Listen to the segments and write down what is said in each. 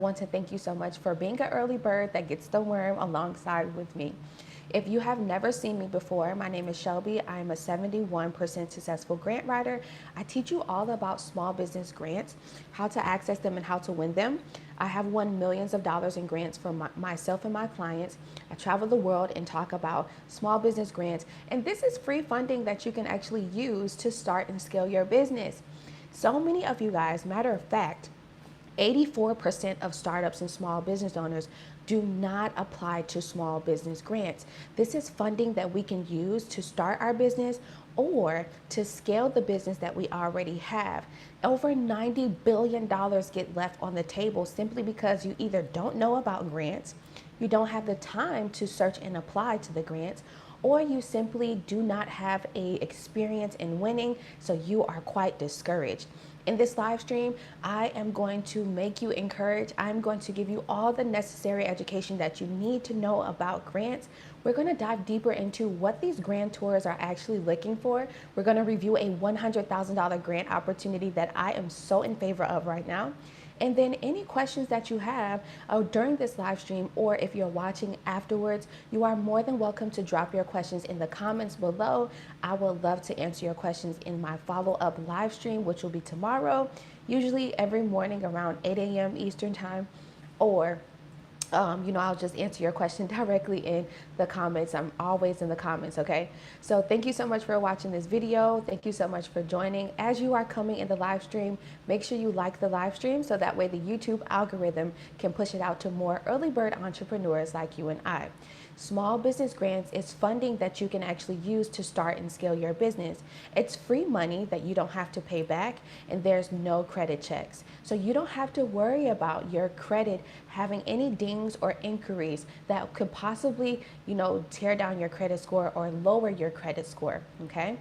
Want to thank you so much for being an early bird that gets the worm alongside with me. If you have never seen me before, my name is Shelby. I am a 71% successful grant writer. I teach you all about small business grants, how to access them and how to win them. I have won millions of dollars in grants for myself and my clients. I travel the world and talk about small business grants. And this is free funding that you can actually use to start and scale your business. So many of you guys, matter of fact, 84% of startups and small business owners do not apply to small business grants. This is funding that we can use to start our business or to scale the business that we already have. Over $90 billion get left on the table simply because you either don't know about grants, you don't have the time to search and apply to the grants, or you simply do not have a experience in winning, so you are quite discouraged. In this live stream, I am going to make you encouraged. I'm going to give you all the necessary education that you need to know about grants. We're going to dive deeper into what these grantors are actually looking for. We're going to review a $100,000 grant opportunity that I am so in favor of right now. And then any questions that you have during this live stream, or if you're watching afterwards, you are more than welcome to drop your questions in the comments below. I would love to answer your questions in my follow-up live stream, which will be tomorrow, usually every morning around 8 a.m. Eastern time, or I'll just answer your question directly in the comments. I'm always in the comments, okay? So thank you so much for watching this video. Thank you so much for joining. As you are coming in the live stream, make sure you like the live stream so that way the YouTube algorithm can push it out to more early bird entrepreneurs like you and I. Small business grants is funding that you can actually use to start and scale your business. It's free money that you don't have to pay back, and there's no credit checks. So you don't have to worry about your credit having any dings or inquiries that could possibly, tear down your credit score or lower your credit score, okay?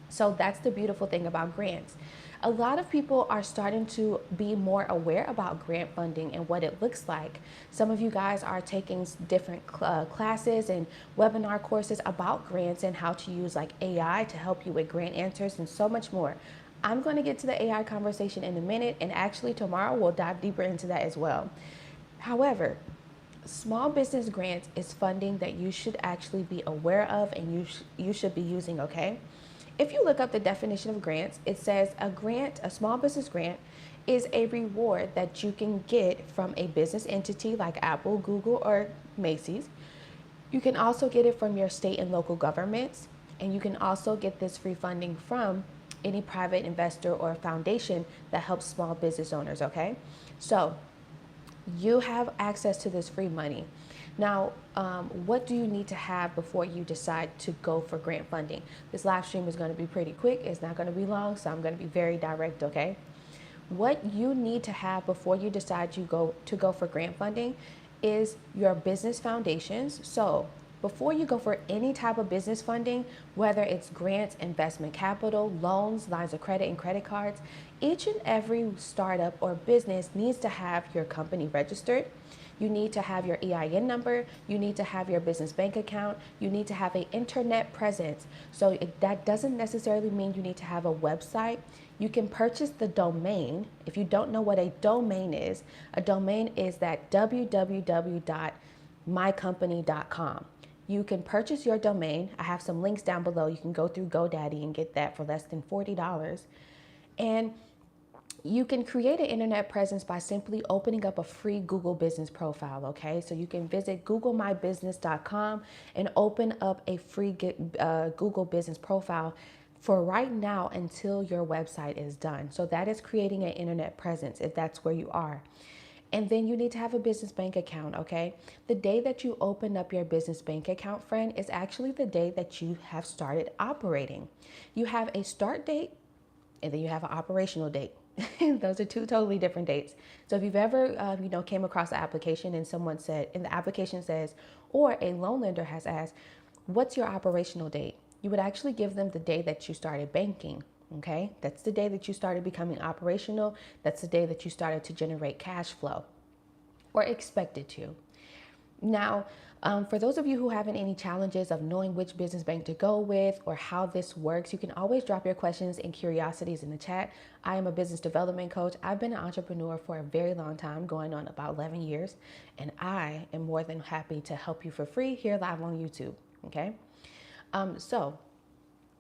So that's the beautiful thing about grants. A lot of people are starting to be more aware about grant funding and what it looks like. Some of you guys are taking different classes and webinar courses about grants and how to use like AI to help you with grant answers and so much more. I'm going to get to the AI conversation in a minute, and actually tomorrow we'll dive deeper into that as well. However, small business grants is funding that you should actually be aware of and you should be using, okay? If you look up the definition of grants, it says a small business grant is a reward that you can get from a business entity like Apple, Google, or Macy's. You can also get it from your state and local governments, and you can also get this free funding from any private investor or foundation that helps small business owners, okay? So you have access to this free money. Now, what do you need to have before you decide to go for grant funding? This live stream is going to be pretty quick. It's not going to be long, so I'm going to be very direct, okay? What you need to have before you decide to go for grant funding is your business foundations. So before you go for any type of business funding, whether it's grants, investment capital, loans, lines of credit, and credit cards, each and every startup or business needs to have your company registered. You need to have your EIN number. You need to have your business bank account. You need to have an internet presence. So that doesn't necessarily mean you need to have a website. You can purchase the domain. If you don't know what a domain is that www.mycompany.com. You can purchase your domain. I have some links down below. You can go through GoDaddy and get that for less than $40. And you can create an internet presence by simply opening up a free Google business profile, okay? So you can visit googlemybusiness.com and open up a free Google business profile for right now until your website is done. So that is creating an internet presence if that's where you are. And then you need to have a business bank account, okay? The day that you open up your business bank account, friend, is actually the day that you have started operating. You have a start date, and then you have an operational date. Those are two totally different dates. So if you've ever, came across an application and someone said, and the application says, or a loan lender has asked, what's your operational date? You would actually give them the day that you started banking, okay? That's the day that you started becoming operational. That's the day that you started to generate cash flow or expected to. Now, for those of you who having any challenges of knowing which business bank to go with or how this works, you can always drop your questions and curiosities in the chat. I am a business development coach. I've been an entrepreneur for a very long time, going on about 11 years, and I am more than happy to help you for free here live on YouTube. Okay, so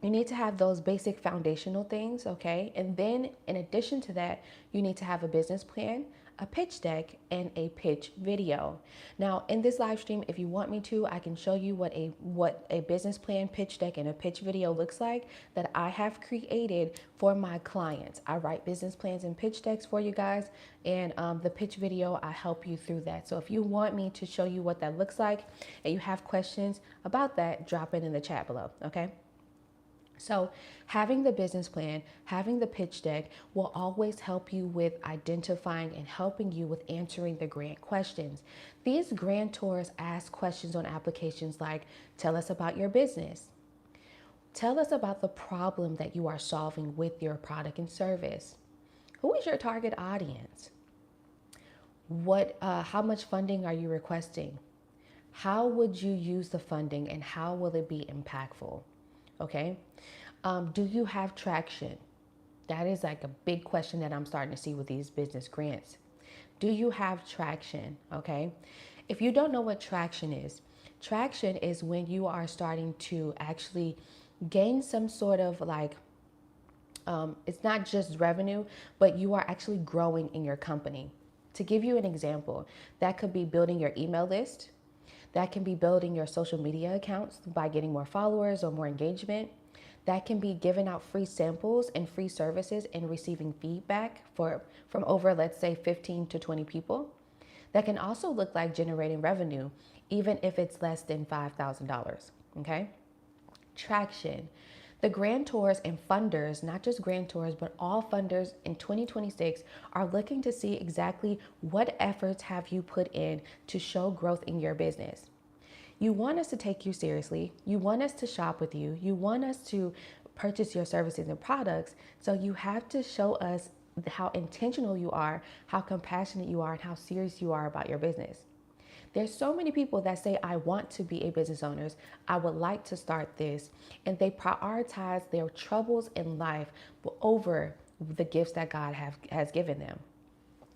you need to have those basic foundational things, okay? And then in addition to that, you need to have a business plan, a pitch deck, and a pitch video. Now, in this live stream, if you want me to, I can show you what a business plan, pitch deck, and a pitch video looks like that I have created for my clients. I write business plans and pitch decks for you guys, and the pitch video, I help you through that. So if you want me to show you what that looks like and you have questions about that, drop it in the chat below, okay? So having the business plan, having the pitch deck will always help you with identifying and helping you with answering the grant questions. These grantors ask questions on applications like, tell us about your business. Tell us about the problem that you are solving with your product and service. Who is your target audience? How much funding are you requesting? How would you use the funding and how will it be impactful? Okay. Do you have traction? That is like a big question that I'm starting to see with these business grants. Do you have traction? Okay. If you don't know what traction is when you are starting to actually gain some sort of like, it's not just revenue, but you are actually growing in your company. To give you an example, that could be building your email list. That can be building your social media accounts by getting more followers or more engagement. That can be giving out free samples and free services and receiving feedback from over, let's say, 15 to 20 people. That can also look like generating revenue, even if it's less than $5,000, okay? Traction. The grantors and funders, not just grantors, but all funders in 2026 are looking to see exactly what efforts have you put in to show growth in your business. You want us to take you seriously. You want us to shop with you. You want us to purchase your services and products. So you have to show us how intentional you are, how compassionate you are, and how serious you are about your business. There's so many people that say, I want to be a business owner. I would like to start this. And they prioritize their troubles in life over the gifts that God has given them.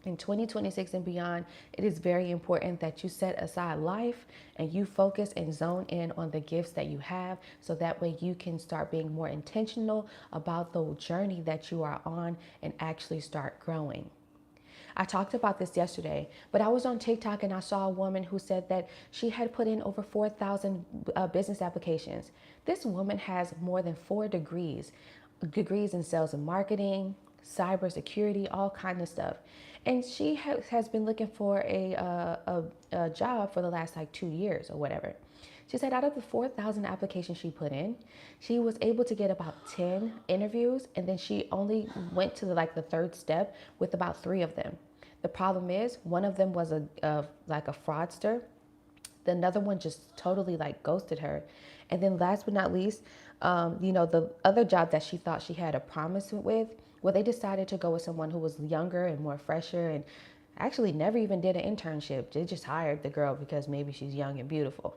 In 2026 and beyond, it is very important that you set aside life and you focus and zone in on the gifts that you have so that way you can start being more intentional about the journey that you are on and actually start growing. I talked about this yesterday, but I was on TikTok and I saw a woman who said that she had put in over 4,000 business applications. This woman has more than 4 degrees in sales and marketing, cybersecurity, all kinds of stuff. And she has been looking for a job for the last like 2 years or whatever. She said out of the 4,000 applications she put in, she was able to get about 10 interviews, and then she only went to the third step with about 3 of them. The problem is one of them was a fraudster. The another one just totally like ghosted her. And then last but not least, the other job that she thought she had a promise with, well, they decided to go with someone who was younger and more fresher and actually never even did an internship. They just hired the girl because maybe she's young and beautiful.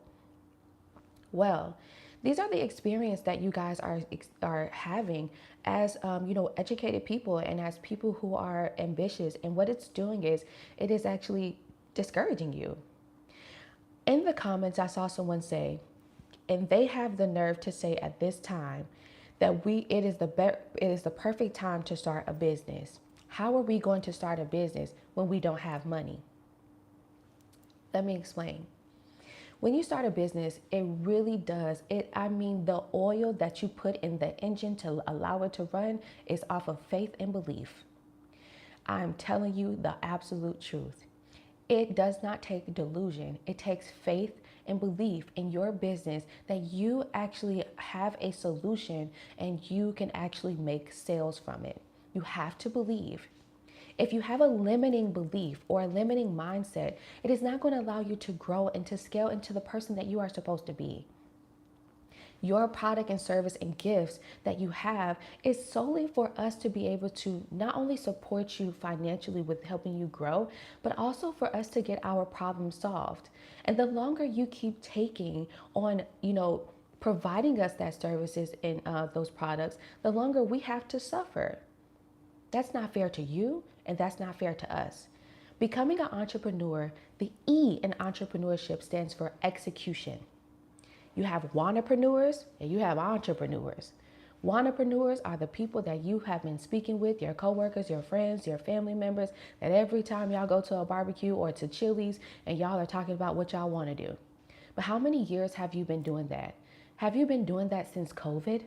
Well, these are the experience that you guys are having as educated people and as people who are ambitious. And what it's doing is it is actually discouraging you. In the comments, I saw someone say, and they have the nerve to say at this time that it is the perfect time to start a business. How are we going to start a business when we don't have money? Let me explain. When you start a business, it really does. The oil that you put in the engine to allow it to run is off of faith and belief. I'm telling you the absolute truth. It does not take delusion. It takes faith and belief in your business that you actually have a solution and you can actually make sales from it. You have to believe. If you have a limiting belief or a limiting mindset, it is not going to allow you to grow and to scale into the person that you are supposed to be. Your product and service and gifts that you have is solely for us to be able to not only support you financially with helping you grow, but also for us to get our problems solved. And the longer you keep taking on, providing us that services and those products, the longer we have to suffer. That's not fair to you, and that's not fair to us. Becoming an entrepreneur, the E in entrepreneurship stands for execution. You have wannapreneurs and you have entrepreneurs. Wannapreneurs are the people that you have been speaking with, your coworkers, your friends, your family members, that every time y'all go to a barbecue or to Chili's and y'all are talking about what y'all want to do. But how many years have you been doing that? Have you been doing that since COVID?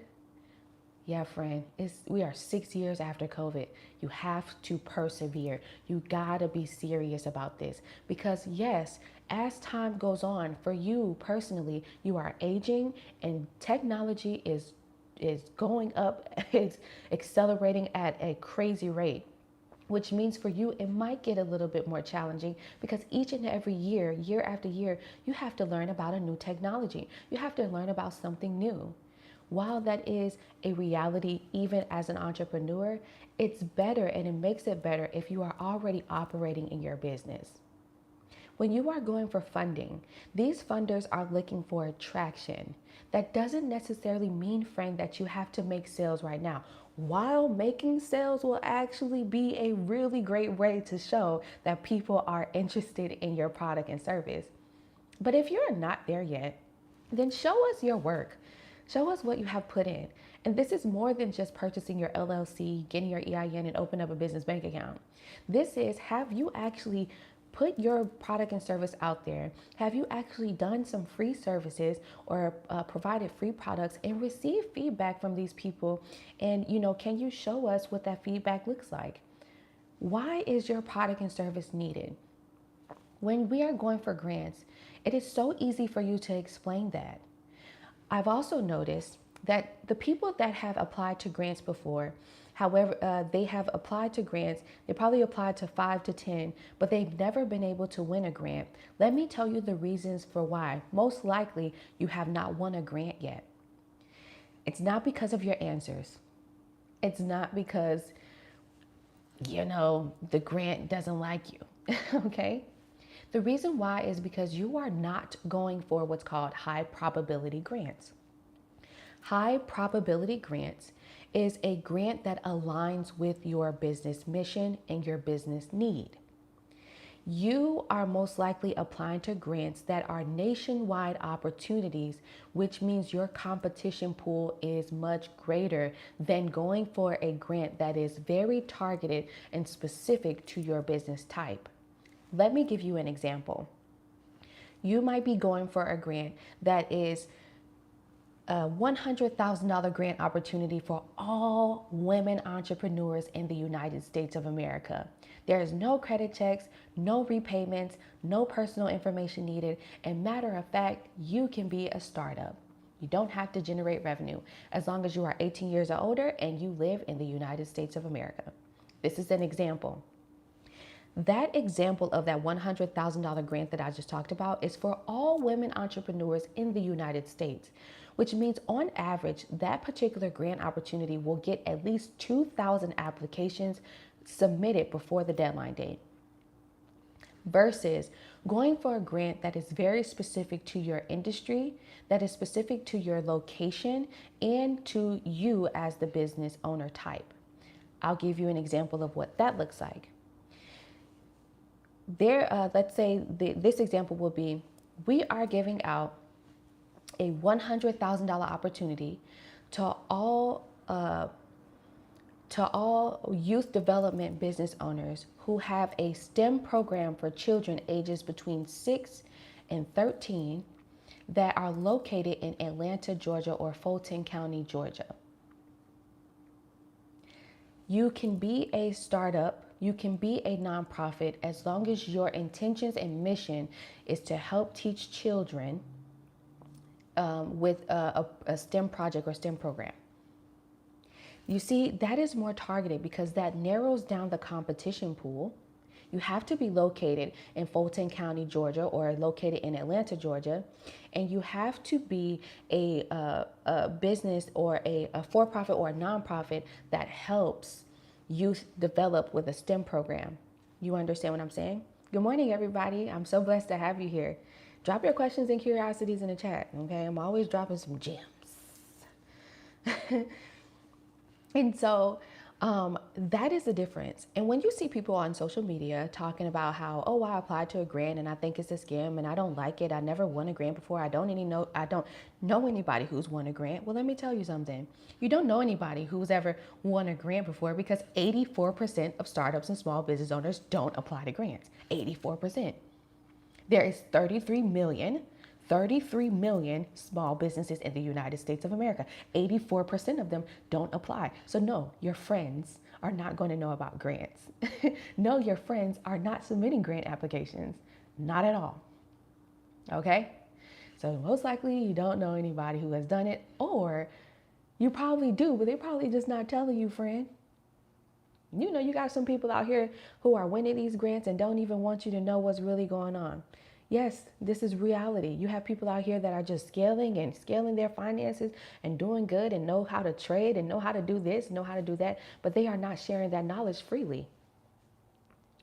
Yeah, friend, we are 6 years after COVID. You have to persevere. You gotta be serious about this because yes, as time goes on for you personally, you are aging and technology is going up, it's accelerating at a crazy rate. Which means for you, it might get a little bit more challenging because each and every year, year after year, you have to learn about a new technology. You have to learn about something new. While that is a reality, even as an entrepreneur, it's better and it makes it better if you are already operating in your business. When you are going for funding, these funders are looking for traction. That doesn't necessarily mean, friend, that you have to make sales right now. While making sales will actually be a really great way to show that people are interested in your product and service. But if you're not there yet, then show us your work. Show us what you have put in. And this is more than just purchasing your LLC, getting your EIN, and open up a business bank account. This is, have you actually put your product and service out there? Have you actually done some free services or provided free products and received feedback from these people? And, can you show us what that feedback looks like? Why is your product and service needed? When we are going for grants, it is so easy for you to explain that. I've also noticed that the people that have applied to grants before, however, they have applied to grants, they probably applied to 5 to 10, but they've never been able to win a grant. Let me tell you the reasons for why. Most likely, you have not won a grant yet. It's not because of your answers. It's not because, the grant doesn't like you, okay? The reason why is because you are not going for what's called high probability grants. High probability grants is a grant that aligns with your business mission and your business need. You are most likely applying to grants that are nationwide opportunities, which means your competition pool is much greater than going for a grant that is very targeted and specific to your business type. Let me give you an example. You might be going for a grant that is a $100,000 grant opportunity for all women entrepreneurs in the United States of America. There is no credit checks, no repayments, no personal information needed, and matter of fact, you can be a startup. You don't have to generate revenue as long as you are 18 years or older and you live in the United States of America. This is an example. That example of that $100,000 grant that I just talked about is for all women entrepreneurs in the United States, which means on average, that particular grant opportunity will get at least 2,000 applications submitted before the deadline date. Versus going for a grant that is very specific to your industry, that is specific to your location, and to you as the business owner type. I'll give you an example of what that looks like. Let's say this example will be, we are giving out a $100,000 opportunity to all youth development business owners who have a STEM program for children ages between 6 and 13 that are located in Atlanta, Georgia, or Fulton County, Georgia. You can be a startup, you can be a nonprofit as long as your intentions and mission is to help teach children with a STEM project or STEM program. You see, that is more targeted because that narrows down the competition pool. You have to be located in Fulton County, Georgia, or located in Atlanta, Georgia. And you have to be a business or a for-profit or a nonprofit that helps youth develop with a STEM program. You understand what I'm saying? Good morning, everybody. I'm so blessed to have you here. Drop your questions and curiosities in the chat, okay? I'm always dropping some gems. And so that is the difference. And when you see people on social media talking about how, oh, I applied to a grant and I think it's a scam and I don't like it. I never won a grant before. I don't know anybody who's won a grant. Well, let me tell you something. You don't know anybody who's ever won a grant before because 84% of startups and small business owners don't apply to grants. 84%. There is 33 million small businesses in the United States of America. 84% of them don't apply. So no, your friends are not going to know about grants. No, your friends are not submitting grant applications. Not at all. Okay? So most likely you don't know anybody who has done it, or you probably do, but they're probably just not telling you, friend. You know, you got some people out here who are winning these grants and don't even want you to know what's really going on. Yes, this is reality. You have people out here that are just scaling their finances and doing good and know how to trade and know how to do this, know how to do that, but they are not sharing that knowledge freely.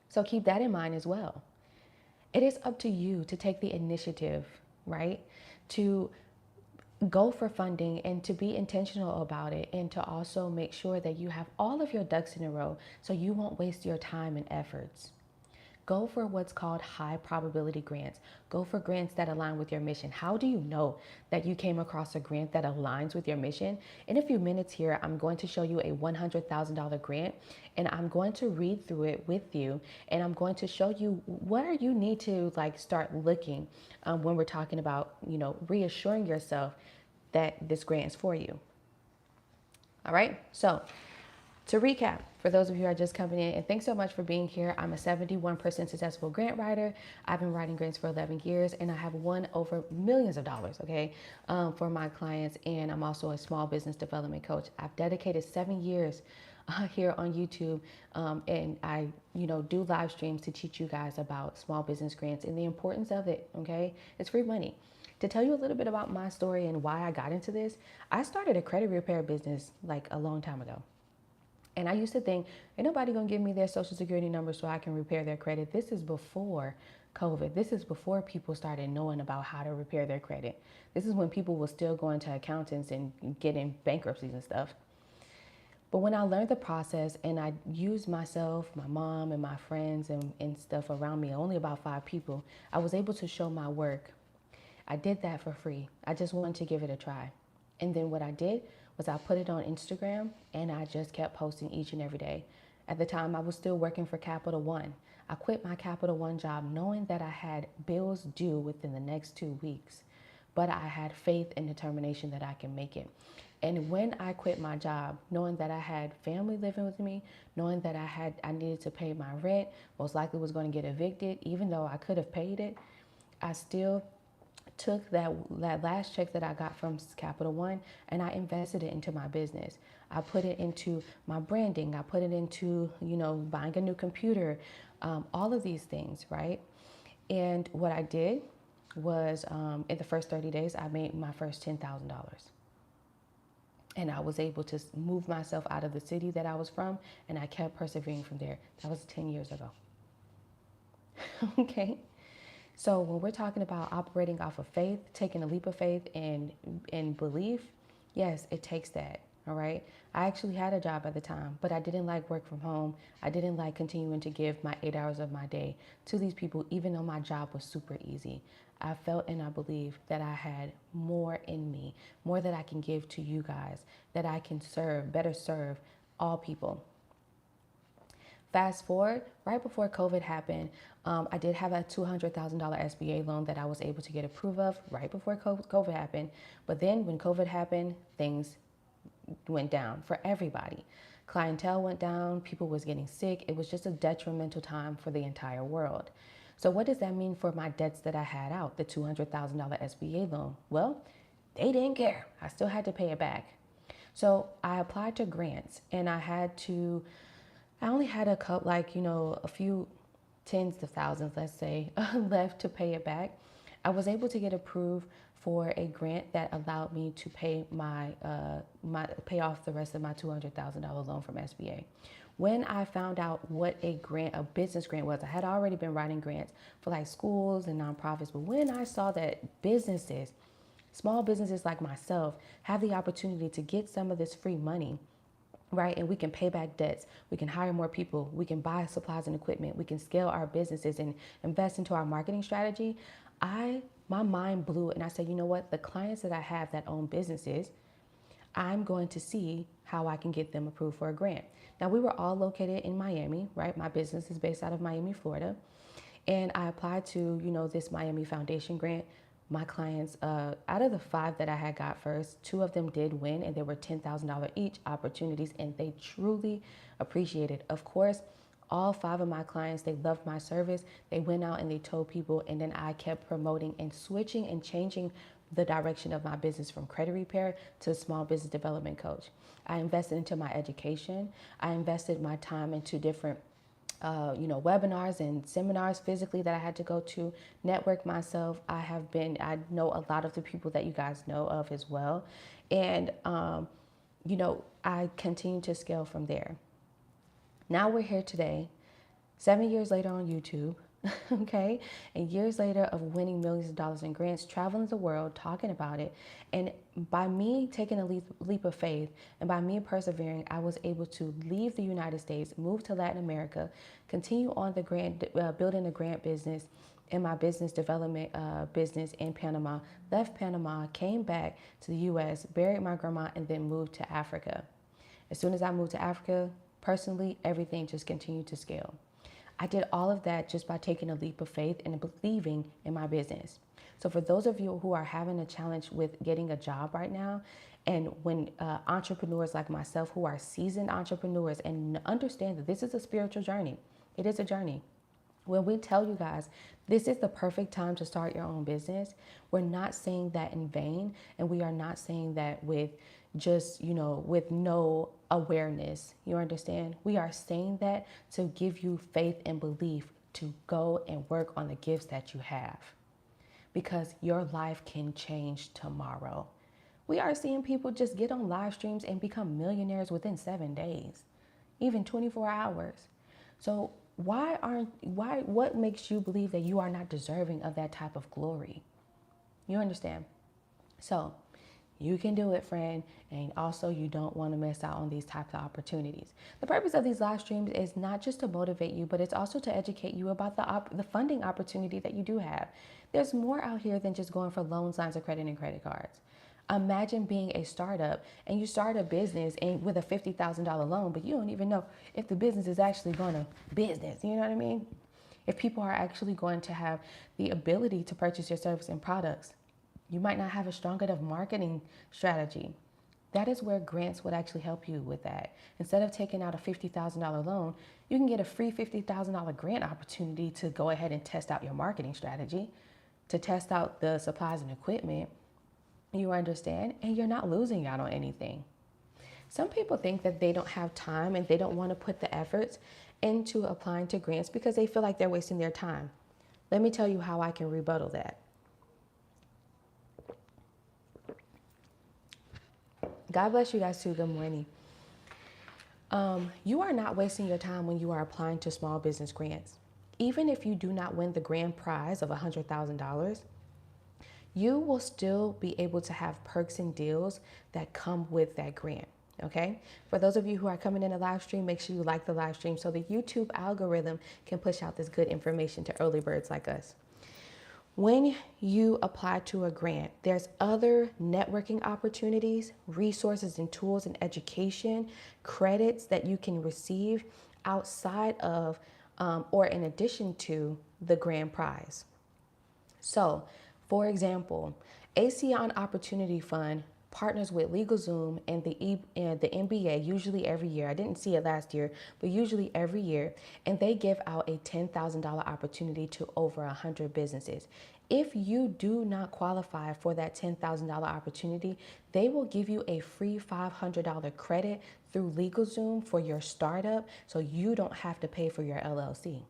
So keep that in mind as well. It is up to you to take the initiative, right? To go for funding and to be intentional about it, and to also make sure that you have all of your ducks in a row so you won't waste your time and efforts. Go for what's called high probability grants. Go for grants that align with your mission. How do you know that you came across a grant that aligns with your mission? In a few minutes here, I'm going to show you a $100,000 grant, and I'm going to read through it with you, and I'm going to show you where you need to start looking when we're talking about, reassuring yourself that this grant is for you. All right, so to recap, for those of you who are just coming in, and thanks so much for being here. I'm a 71% successful grant writer. I've been writing grants for 11 years, and I have won over millions of dollars, for my clients. And I'm also a small business development coach. I've dedicated 7 years here on YouTube, and I, do live streams to teach you guys about small business grants and the importance of it. Okay, it's free money. To tell you a little bit about my story and why I got into this, I started a credit repair business a long time ago. And I used to think, ain't nobody gonna give me their social security number so I can repair their credit. This is before COVID. This is before people started knowing about how to repair their credit. This is when people were still going to accountants and getting bankruptcies and stuff. But when I learned the process and I used myself, my mom, and my friends and stuff around me, only about 5 people, I was able to show my work. I did that for free. I just wanted to give it a try. And then what I did was I put it on Instagram, and I just kept posting each and every day. At the time, I was still working for Capital One. I quit my Capital One job knowing that I had bills due within the next 2 weeks, but I had faith and determination that I can make it. And when I quit my job, knowing that I had family living with me, knowing that I needed to pay my rent, most likely was going to get evicted, even though I could have paid it, I still took that last check that I got from Capital One and I invested it into my business. I put it into my branding. I put it into, buying a new computer, all of these things, right? And what I did was in the first 30 days, I made my first $10,000. And I was able to move myself out of the city that I was from, and I kept persevering from there. That was 10 years ago. Okay. So when we're talking about operating off of faith, taking a leap of faith and belief, yes, it takes that. All right. I actually had a job at the time, but I didn't like work from home. I didn't like continuing to give my 8 hours of my day to these people, even though my job was super easy. I felt and I believed that I had more in me, more that I can give to you guys, that I can better serve all people. Fast forward, right before COVID happened, I did have a $200,000 SBA loan that I was able to get approved of right before COVID happened. But then when COVID happened, things went down for everybody. Clientele went down, people was getting sick. It was just a detrimental time for the entire world. So what does that mean for my debts that I had out, the $200,000 SBA loan? Well, they didn't care. I still had to pay it back. So I applied to grants, and I only had a few tens of thousands, let's say, left to pay it back, I was able to get approved for a grant that allowed me to pay pay off the rest of my $200,000 loan from SBA. When I found out what a business grant was, I had already been writing grants for like schools and nonprofits, but when I saw that small businesses like myself, have the opportunity to get some of this free money, right? And we can pay back debts. We can hire more people. We can buy supplies and equipment. We can scale our businesses and invest into our marketing strategy. My mind blew and I said, you know what? The clients that I have that own businesses, I'm going to see how I can get them approved for a grant. Now, we were all located in Miami, right? My business is based out of Miami, Florida. And I applied to, this Miami Foundation grant. My clients, out of the 5 that I had got first, 2 of them did win, and they were $10,000 each opportunities, and they truly appreciated. Of course, all 5 of my clients, they loved my service. They went out and they told people, and then I kept promoting and switching and changing the direction of my business from credit repair to small business development coach. I invested into my education. I invested my time into different webinars and seminars physically that I had to go to network myself. I know a lot of the people that you guys know of as well. And, I continue to scale from there. Now we're here today, 7 years later on YouTube, okay? And years later of winning millions of dollars in grants, traveling the world, talking about it. And by me taking a leap of faith and by me persevering, I was able to leave the United States, move to Latin America, continue on the building a grant business in my business development business in Panama, left Panama, came back to the US, buried my grandma, and then moved to Africa. As soon as I moved to Africa, personally, everything just continued to scale. I did all of that just by taking a leap of faith and believing in my business. So for those of you who are having a challenge with getting a job right now, and when entrepreneurs like myself who are seasoned entrepreneurs and understand that this is a spiritual journey, it is a journey. When we tell you guys this is the perfect time to start your own business, we're not saying that in vain, and we are not saying that with just, with no awareness. You understand? We are saying that to give you faith and belief to go and work on the gifts that you have, because your life can change tomorrow. We are seeing people just get on live streams and become millionaires within 7 days, even 24 hours. So what makes you believe that you are not deserving of that type of glory? You understand? So you can do it, friend. And also, you don't want to miss out on these types of opportunities. The purpose of these live streams is not just to motivate you, but it's also to educate you about the funding opportunity that you do have. There's more out here than just going for loans, lines of credit, and credit cards. Imagine being a startup and you start a business and with a $50,000 loan, but you don't even know if the business is actually going to business. You know what I mean? If people are actually going to have the ability to purchase your service and products. You might not have a strong enough marketing strategy. That is where grants would actually help you with that. Instead of taking out a $50,000 loan, you can get a free $50,000 grant opportunity to go ahead and test out your marketing strategy, to test out the supplies and equipment. You understand? And you're not losing out on anything. Some people think that they don't have time and they don't want to put the efforts into applying to grants because they feel like they're wasting their time. Let me tell you how I can rebuttal that. God bless you guys too. Good morning. You are not wasting your time when you are applying to small business grants. Even if you do not win the grand prize of $100,000, you will still be able to have perks and deals that come with that grant. Okay. For those of you who are coming in a live stream, make sure you like the live stream so the YouTube algorithm can push out this good information to early birds like us. When you apply to a grant, there's other networking opportunities, resources and tools and education, credits that you can receive outside of or in addition to the grand prize. So, for example, ASEAN Opportunity Fund partners with LegalZoom and the NBA usually every year. I didn't see it last year, but usually every year. And they give out a $10,000 opportunity to over 100 businesses. If you do not qualify for that $10,000 opportunity, they will give you a free $500 credit through LegalZoom for your startup, so you don't have to pay for your LLC.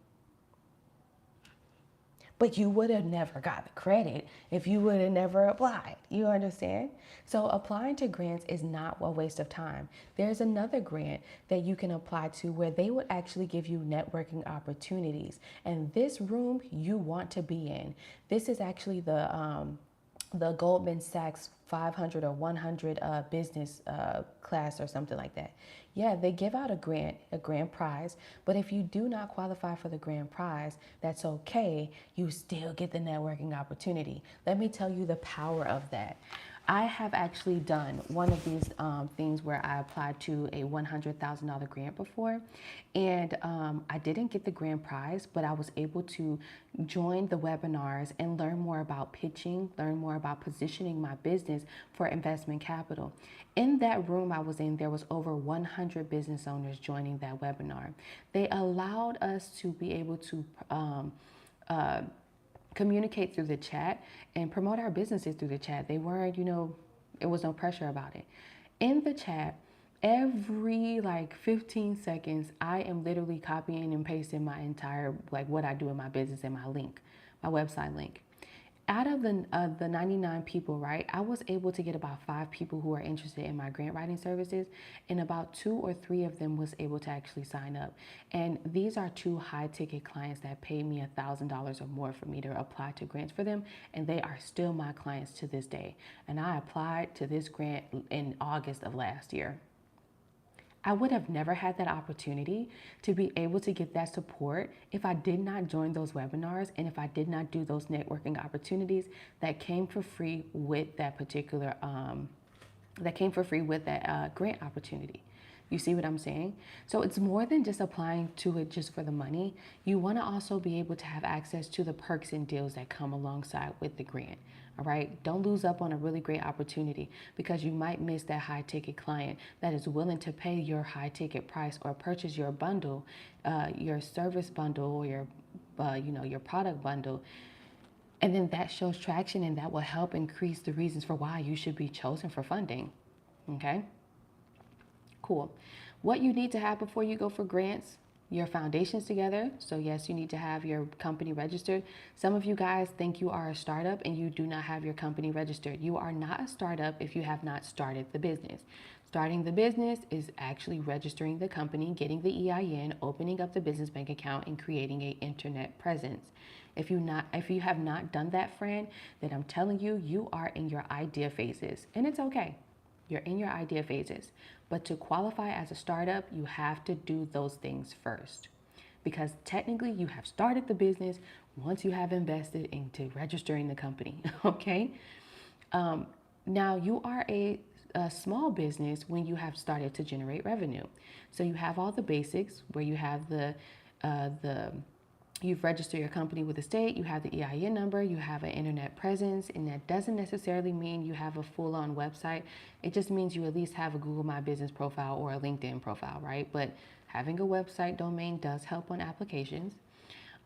but you would have never got the credit if you would have never applied. You understand? So applying to grants is not a waste of time. There's another grant that you can apply to where they would actually give you networking opportunities. And this room you want to be in. This is actually the Goldman Sachs 500 or 100 business class or something like that. Yeah, they give out a grand prize, but if you do not qualify for the grand prize, that's okay. You still get the networking opportunity. Let me tell you the power of that. I have actually done one of these things where I applied to a $100,000 grant before, and I didn't get the grand prize, but I was able to join the webinars and learn more about pitching, learn more about positioning my business for investment capital. In that room I was in, there was over 100 business owners joining that webinar. They allowed us to be able to communicate through the chat and promote our businesses through the chat. They weren't, it was no pressure about it. In the chat, every like 15 seconds, I am literally copying and pasting my entire, like what I do in my business and my link, my website link. Out of the 99 people, right, I was able to get about 5 people who are interested in my grant writing services, and about 2 or 3 of them was able to actually sign up. And these are 2 high-ticket clients that paid me $1,000 or more for me to apply to grants for them, and they are still my clients to this day. And I applied to this grant in August of last year. I would have never had that opportunity to be able to get that support if I did not join those webinars and if I did not do those networking opportunities that came for free with that particular, grant opportunity. You see what I'm saying? So it's more than just applying to it just for the money. You want to also be able to have access to the perks and deals that come alongside with the grant. All right, don't lose up on a really great opportunity because you might miss that high ticket client that is willing to pay your high ticket price or purchase your bundle, your service bundle, or your product bundle. And then that shows traction, and that will help increase the reasons for why you should be chosen for funding. Okay, cool. What you need to have before you go for grants: your foundations together. So yes, you need to have your company registered. Some of you guys think you are a startup and you do not have your company registered. You are not a startup if you have not started the business. Starting the business is actually registering the company, getting the EIN, opening up the business bank account, and creating an internet presence. If you have not done that, friend, then I'm telling you, you are in your idea phases, and it's okay. You're in your idea phases. But to qualify as a startup, you have to do those things first. Because technically you have started the business once you have invested into registering the company, okay? Now you are a small business when you have started to generate revenue. So you have all the basics where you have you've registered your company with the state, you have the EIN number, you have an internet presence, and that doesn't necessarily mean you have a full-on website. It just means you at least have a Google My Business profile or a LinkedIn profile, right? But having a website domain does help on applications.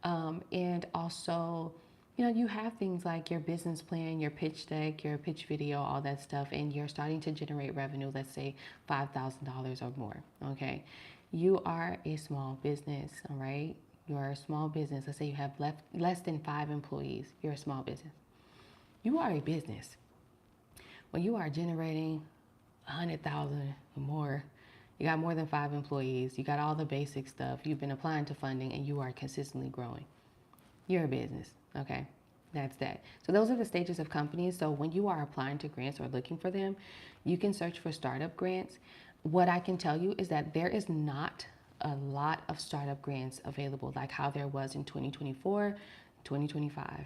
And also, you have things like your business plan, your pitch deck, your pitch video, all that stuff, and you're starting to generate revenue, let's say $5,000 or more, okay? You are a small business, all right? You're a small business. Let's say you have less than 5 employees. You're a small business. You are a business. When you are generating 100,000 or more, you got more than 5 employees, you got all the basic stuff, you've been applying to funding, and you are consistently growing. You're a business, okay? That's that. So those are the stages of companies. So when you are applying to grants or looking for them, you can search for startup grants. What I can tell you is that there is not a lot of startup grants available, like how there was in 2024, 2025.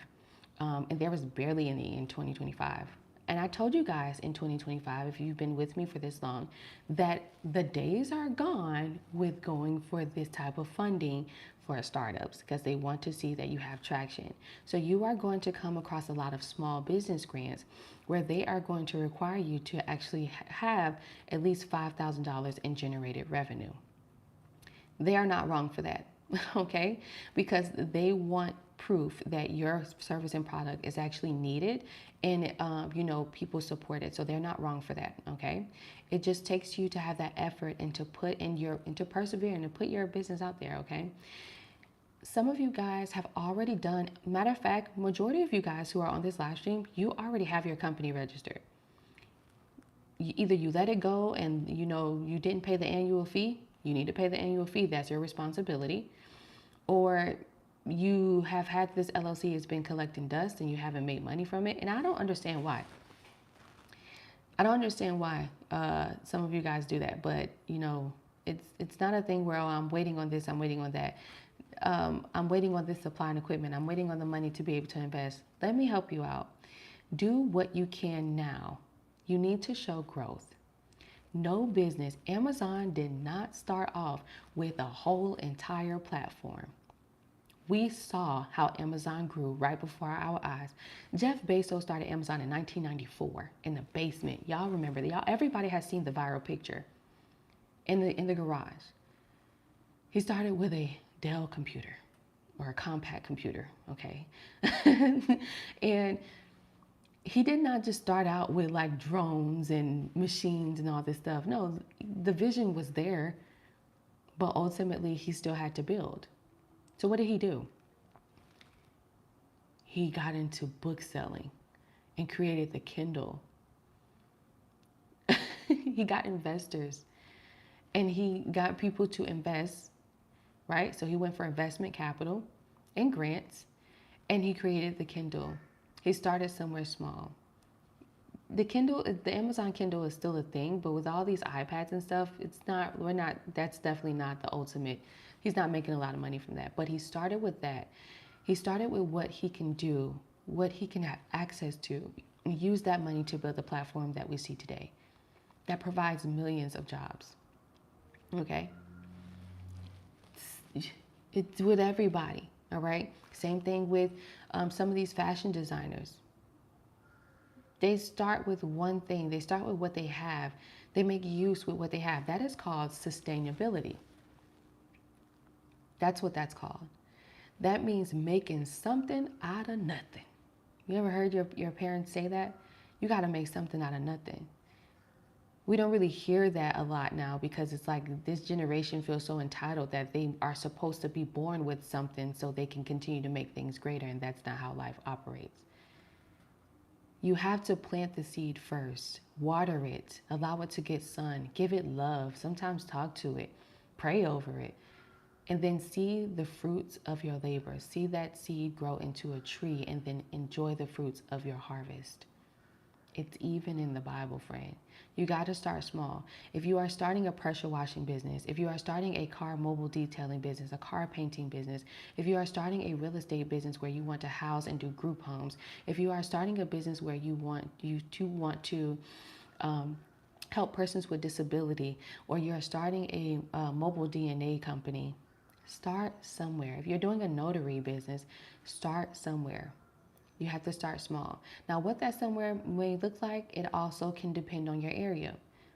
And there was barely any in 2025. And I told you guys in 2025, if you've been with me for this long, that the days are gone with going for this type of funding for startups because they want to see that you have traction. So you are going to come across a lot of small business grants where they are going to require you to actually have at least $5,000 in generated revenue. They are not wrong for that, okay? Because they want proof that your service and product is actually needed and, people support it. So they're not wrong for that, okay? It just takes you to have that effort and to persevere and to put your business out there, okay? Some of you guys have already done, matter of fact, majority of you guys who are on this live stream, you already have your company registered. Either you let it go and you didn't pay the annual fee, you need to pay the annual fee, that's your responsibility. Or you have had this LLC, it's been collecting dust and you haven't made money from it. And I don't understand why. Some of you guys do that, but it's not a thing where, oh, I'm waiting on this, I'm waiting on that. I'm waiting on this supply and equipment. I'm waiting on the money to be able to invest. Let me help you out. Do what you can now. You need to show growth. No business. Amazon did not start off with a whole entire platform. We saw how Amazon grew right before our eyes. Jeff Bezos started Amazon in 1994 in the basement. Y'all remember that? Everybody has seen the viral picture in the garage. He started with a Dell computer or a compact computer, okay? And he did not just start out with like drones and machines and all this stuff. No, the vision was there, but ultimately he still had to build. So what did he do? He got into book selling and created the Kindle. He got investors and he got people to invest, right? So he went for investment capital and grants and he created the Kindle. He started somewhere small. The Amazon Kindle is still a thing, but with all these iPads and stuff, that's definitely not the ultimate. He's not making a lot of money from that, but he started with that. He started with what he can do, what he can have access to, and use that money to build the platform that we see today that provides millions of jobs. Okay? It's with everybody, all right? Same thing with some of these fashion designers. They start with one thing. They start with what they have. They make use with what they have. That is called sustainability. That's what that's called. That means making something out of nothing. You ever heard your parents say that? You got to make something out of nothing. We don't really hear that a lot now because it's like this generation feels so entitled that they are supposed to be born with something so they can continue to make things greater, and that's not how life operates. You have to plant the seed first, water it, allow it to get sun, give it love, sometimes talk to it, pray over it, and then see the fruits of your labor. See that seed grow into a tree and then enjoy the fruits of your harvest. It's even in the Bible, friend. You got to start small. If you are starting a pressure washing business, if you are starting a car mobile detailing business, a car painting business, if you are starting a real estate business where you want to house and do group homes, if you are starting a business where you want to help persons with disability, or you're starting a mobile DNA company, start somewhere. If you're doing a notary business, start somewhere. You have to start small. Now, what that somewhere may look like, it also can depend on your area.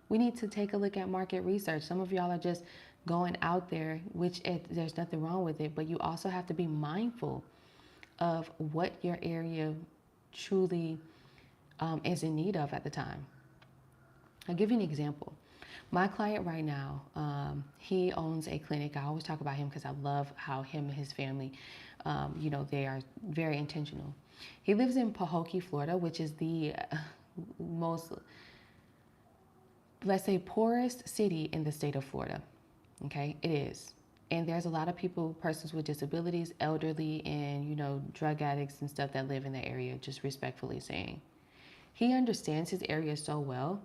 We need to take a look at market research. Some of y'all are just going out there, which there's nothing wrong with it, but you also have to be mindful of what your area truly is in need of at the time. I'll give you an example. My client right now, he owns a clinic. I always talk about him because I love how him and his family, they are very intentional. He lives in Pahokee, Florida, which is the most, let's say, poorest city in the state of Florida. Okay, it is. And there's a lot of people, persons with disabilities, elderly, and, drug addicts and stuff that live in the area, just respectfully saying. He understands his area so well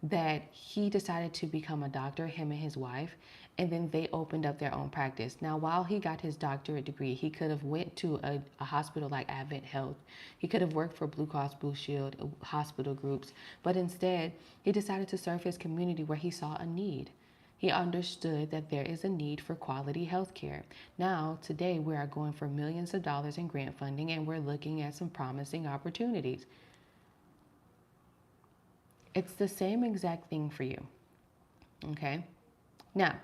that he decided to become a doctor, him and his wife, and then they opened up their own practice. Now, while he got his doctorate degree, he could have went to a hospital like Advent Health. He could have worked for Blue Cross Blue Shield hospital groups, but instead, he decided to serve his community where he saw a need. He understood that there is a need for quality health care. Now, today, we are going for millions of dollars in grant funding, and we're looking at some promising opportunities. It's the same exact thing for you, okay? Now,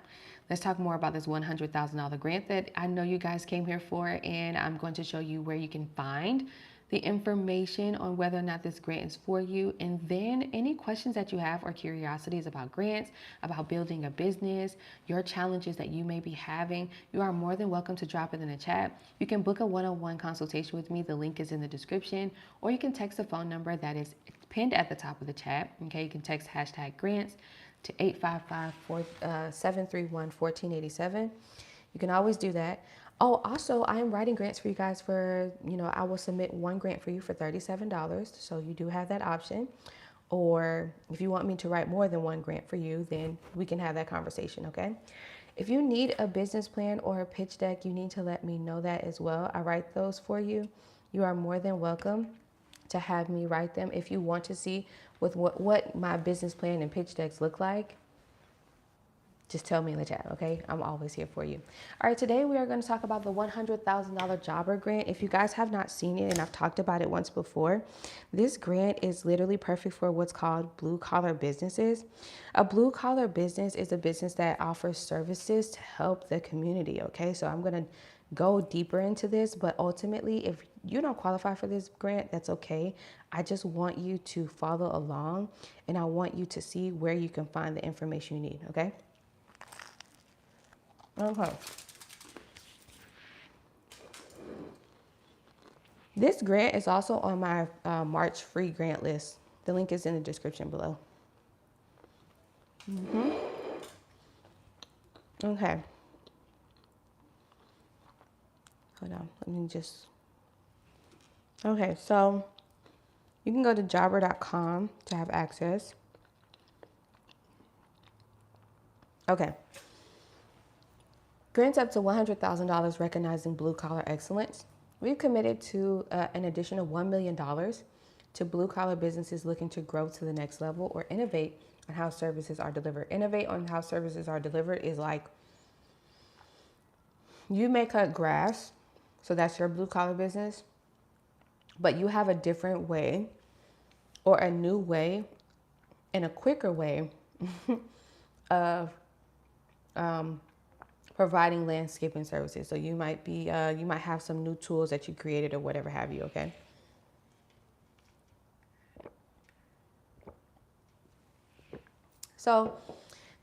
let's talk more about this $100,000 grant that I know you guys came here for, and I'm going to show you where you can find the information on whether or not this grant is for you, and then any questions that you have or curiosities about grants, about building a business, your challenges that you may be having, you are more than welcome to drop it in the chat. You can book a one-on-one consultation with me. The link is in the description, or you can text the phone number that is pinned at the top of the chat. Okay, you can text #grants to 855-731-1487. You can always do that. Oh, also, I am writing grants for you guys for, I will submit one grant for you for $37. So you do have that option. Or if you want me to write more than one grant for you, then we can have that conversation, okay? If you need a business plan or a pitch deck, you need to let me know that as well. I write those for you. You are more than welcome to have me write them. If you want to see with what my business plan and pitch decks look like, just tell me in the chat, okay? I'm always here for you. All right, today we are going to talk about the $100,000 Jobber Grant. If you guys have not seen it, and I've talked about it once before, this grant is literally perfect for what's called blue-collar businesses. A blue-collar business is a business that offers services to help the community, okay? So I'm going to go deeper into this, but ultimately, if you don't qualify for this grant, that's okay. I just want you to follow along, and I want you to see where you can find the information you need, okay? Okay. This grant is also on my March free grant list. The link is in the description below. Okay. Hold on. Let me just. Okay, so you can go to jobber.com to have access. Okay. Grants up to $100,000 recognizing blue-collar excellence. We've committed to an additional $1 million to blue-collar businesses looking to grow to the next level or innovate on how services are delivered. Innovate on how services are delivered is like you may cut grass, so that's your blue-collar business, but you have a different way or a new way and a quicker way of providing landscaping services. So you might be, you might have some new tools that you created or whatever have you, okay? So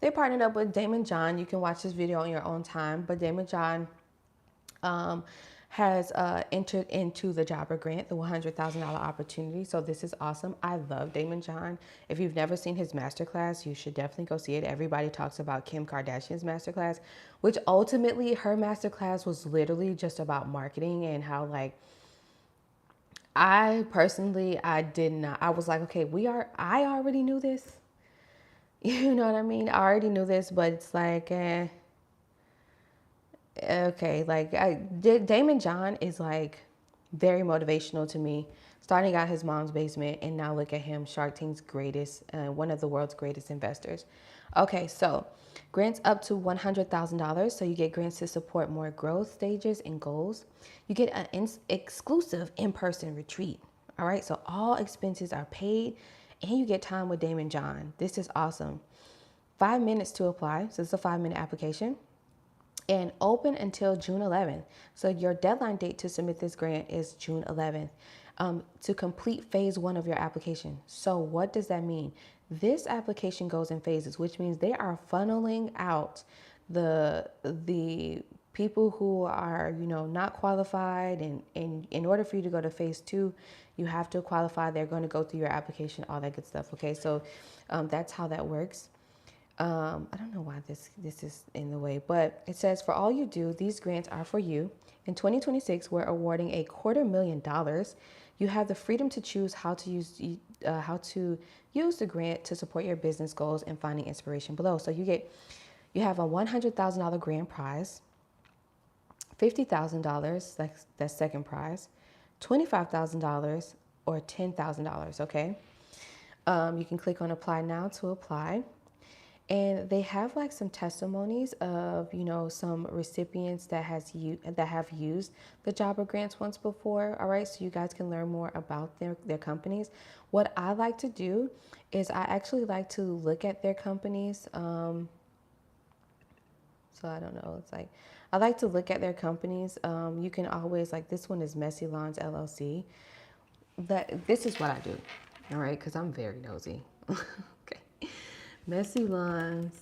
they partnered up with Damon John. You can watch this video on your own time, but Damon John has entered into the Jobber Grant, the $100,000 opportunity. So this is awesome. I love Damon John. If you've never seen his masterclass, you should definitely go see it. Everybody talks about Kim Kardashian's masterclass, which ultimately her masterclass was literally just about marketing and how like, I personally, I did not, I was like, okay, I already knew this. You know what I mean? I already knew this, but it's like, okay, like Damon John is like very motivational to me. Starting out his mom's basement, and now look at him, Shark Tank's greatest, one of the world's greatest investors. Okay, so grants up to $100,000. So you get grants to support more growth stages and goals. You get an exclusive in-person retreat. All right, so all expenses are paid, and you get time with Damon John. This is awesome. 5 minutes to apply. So it's a 5-minute application. And open until June 11th. So your deadline date to submit this grant is June 11th to complete phase 1 of your application. So what does that mean? This application goes in phases, which means they are funneling out the people who are, not qualified. And in order for you to go to phase 2, you have to qualify. They're going to go through your application, all that good stuff. Okay, so that's how that works. I don't know why this is in the way, but it says, for all you do, these grants are for you. In 2026, we're awarding a $250,000. You have the freedom to choose how to use the grant to support your business goals and finding inspiration below. So you have a $100,000 grand prize, $50,000, that's second prize, $25,000 or $10,000. Okay, you can click on apply now to apply. And they have like some testimonies of, some recipients that have used the Jobber Grants once before. All right, so you guys can learn more about their companies. What I like to do is I actually like to look at their companies. So I don't know. It's like I like to look at their companies. You can always, like, this one is Messy Lawns LLC. this is what I do, all right? Because I'm very nosy. Okay. Messy lines.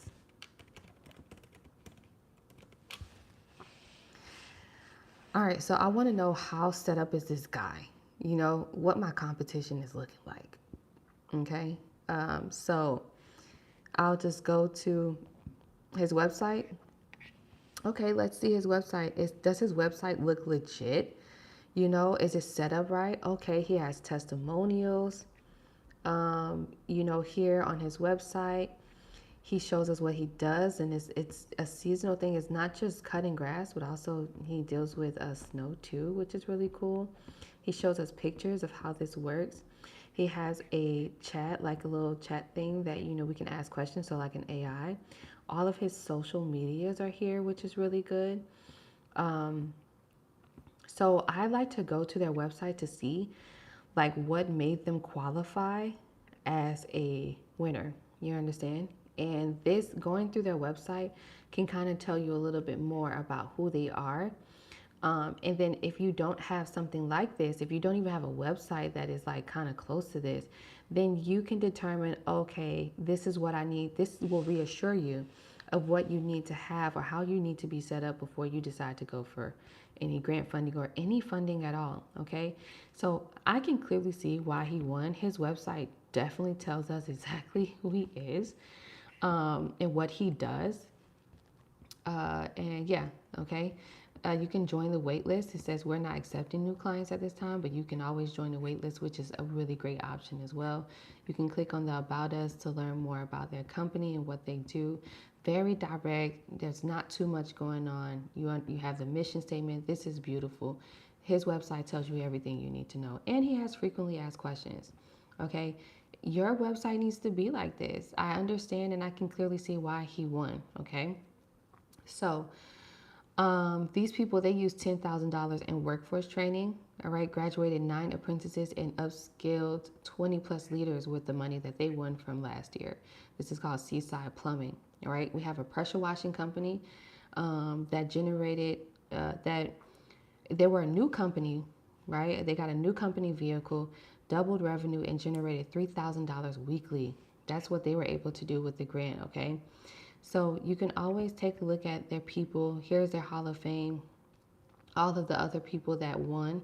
All right, so I want to know how set up is this guy? You know, what my competition is looking like. Okay. So I'll just go to his website. Okay, let's see his website. Does his website look legit? You know, is it set up right? Okay, he has testimonials. You know, here on his website, he shows us what he does, and it's a seasonal thing. It's not just cutting grass, but also he deals with snow too, which is really cool. He shows us pictures of how this works. He has a chat, like a little chat thing that, you know, we can ask questions, so like an AI. All of his social medias are here, which is really good. So I like to go to their website to see like what made them qualify as a winner. You understand? And this going through their website can kind of tell you a little bit more about who they are. And then if you don't have something like this, if you don't even have a website that is like kind of close to this, then you can determine, okay, this is what I need. This will reassure you of what you need to have or how you need to be set up before you decide to go for any grant funding or any funding at all. Okay. So I can clearly see why he won. His website definitely tells us exactly who he is, and what he does. And yeah, okay. You can join the wait list. It says we're not accepting new clients at this time, but you can always join the wait list, which is a really great option as well. You can click on the About Us to learn more about their company and what they do. Very direct. There's not too much going on. You have the mission statement. This is beautiful. His website tells you everything you need to know, and he has frequently asked questions. Okay, your website needs to be like this. I understand, and I can clearly see why he won. Okay. So, these people, they use $10,000 in workforce training, all right, graduated 9 apprentices and upskilled 20 plus leaders with the money that they won from last year. This is called Seaside Plumbing, all right. We have a pressure washing company that generated, that they were a new company, right? They got a new company vehicle, doubled revenue, and generated $3,000 weekly. That's what they were able to do with the grant, okay? So you can always take a look at their people. Here's their Hall of Fame, all of the other people that won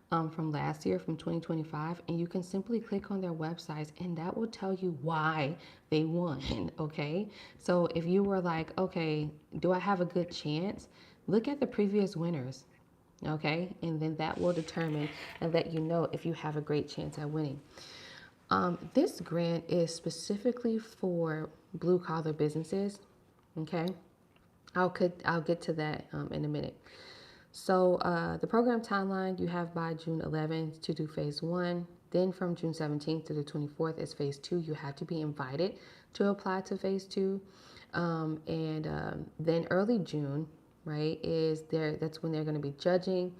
from last year, from 2025, and you can simply click on their websites and that will tell you why they won, okay? So if you were like, okay, do I have a good chance? Look at the previous winners, okay? And then that will determine and let you know if you have a great chance at winning. This grant is specifically for blue collar businesses. Okay, I'll get to that in a minute. So the program timeline you have by June 11th to do phase 1. Then from June 17th to the 24th is phase 2. You have to be invited to apply to phase 2, then early June, right, is there. That's when they're going to be judging.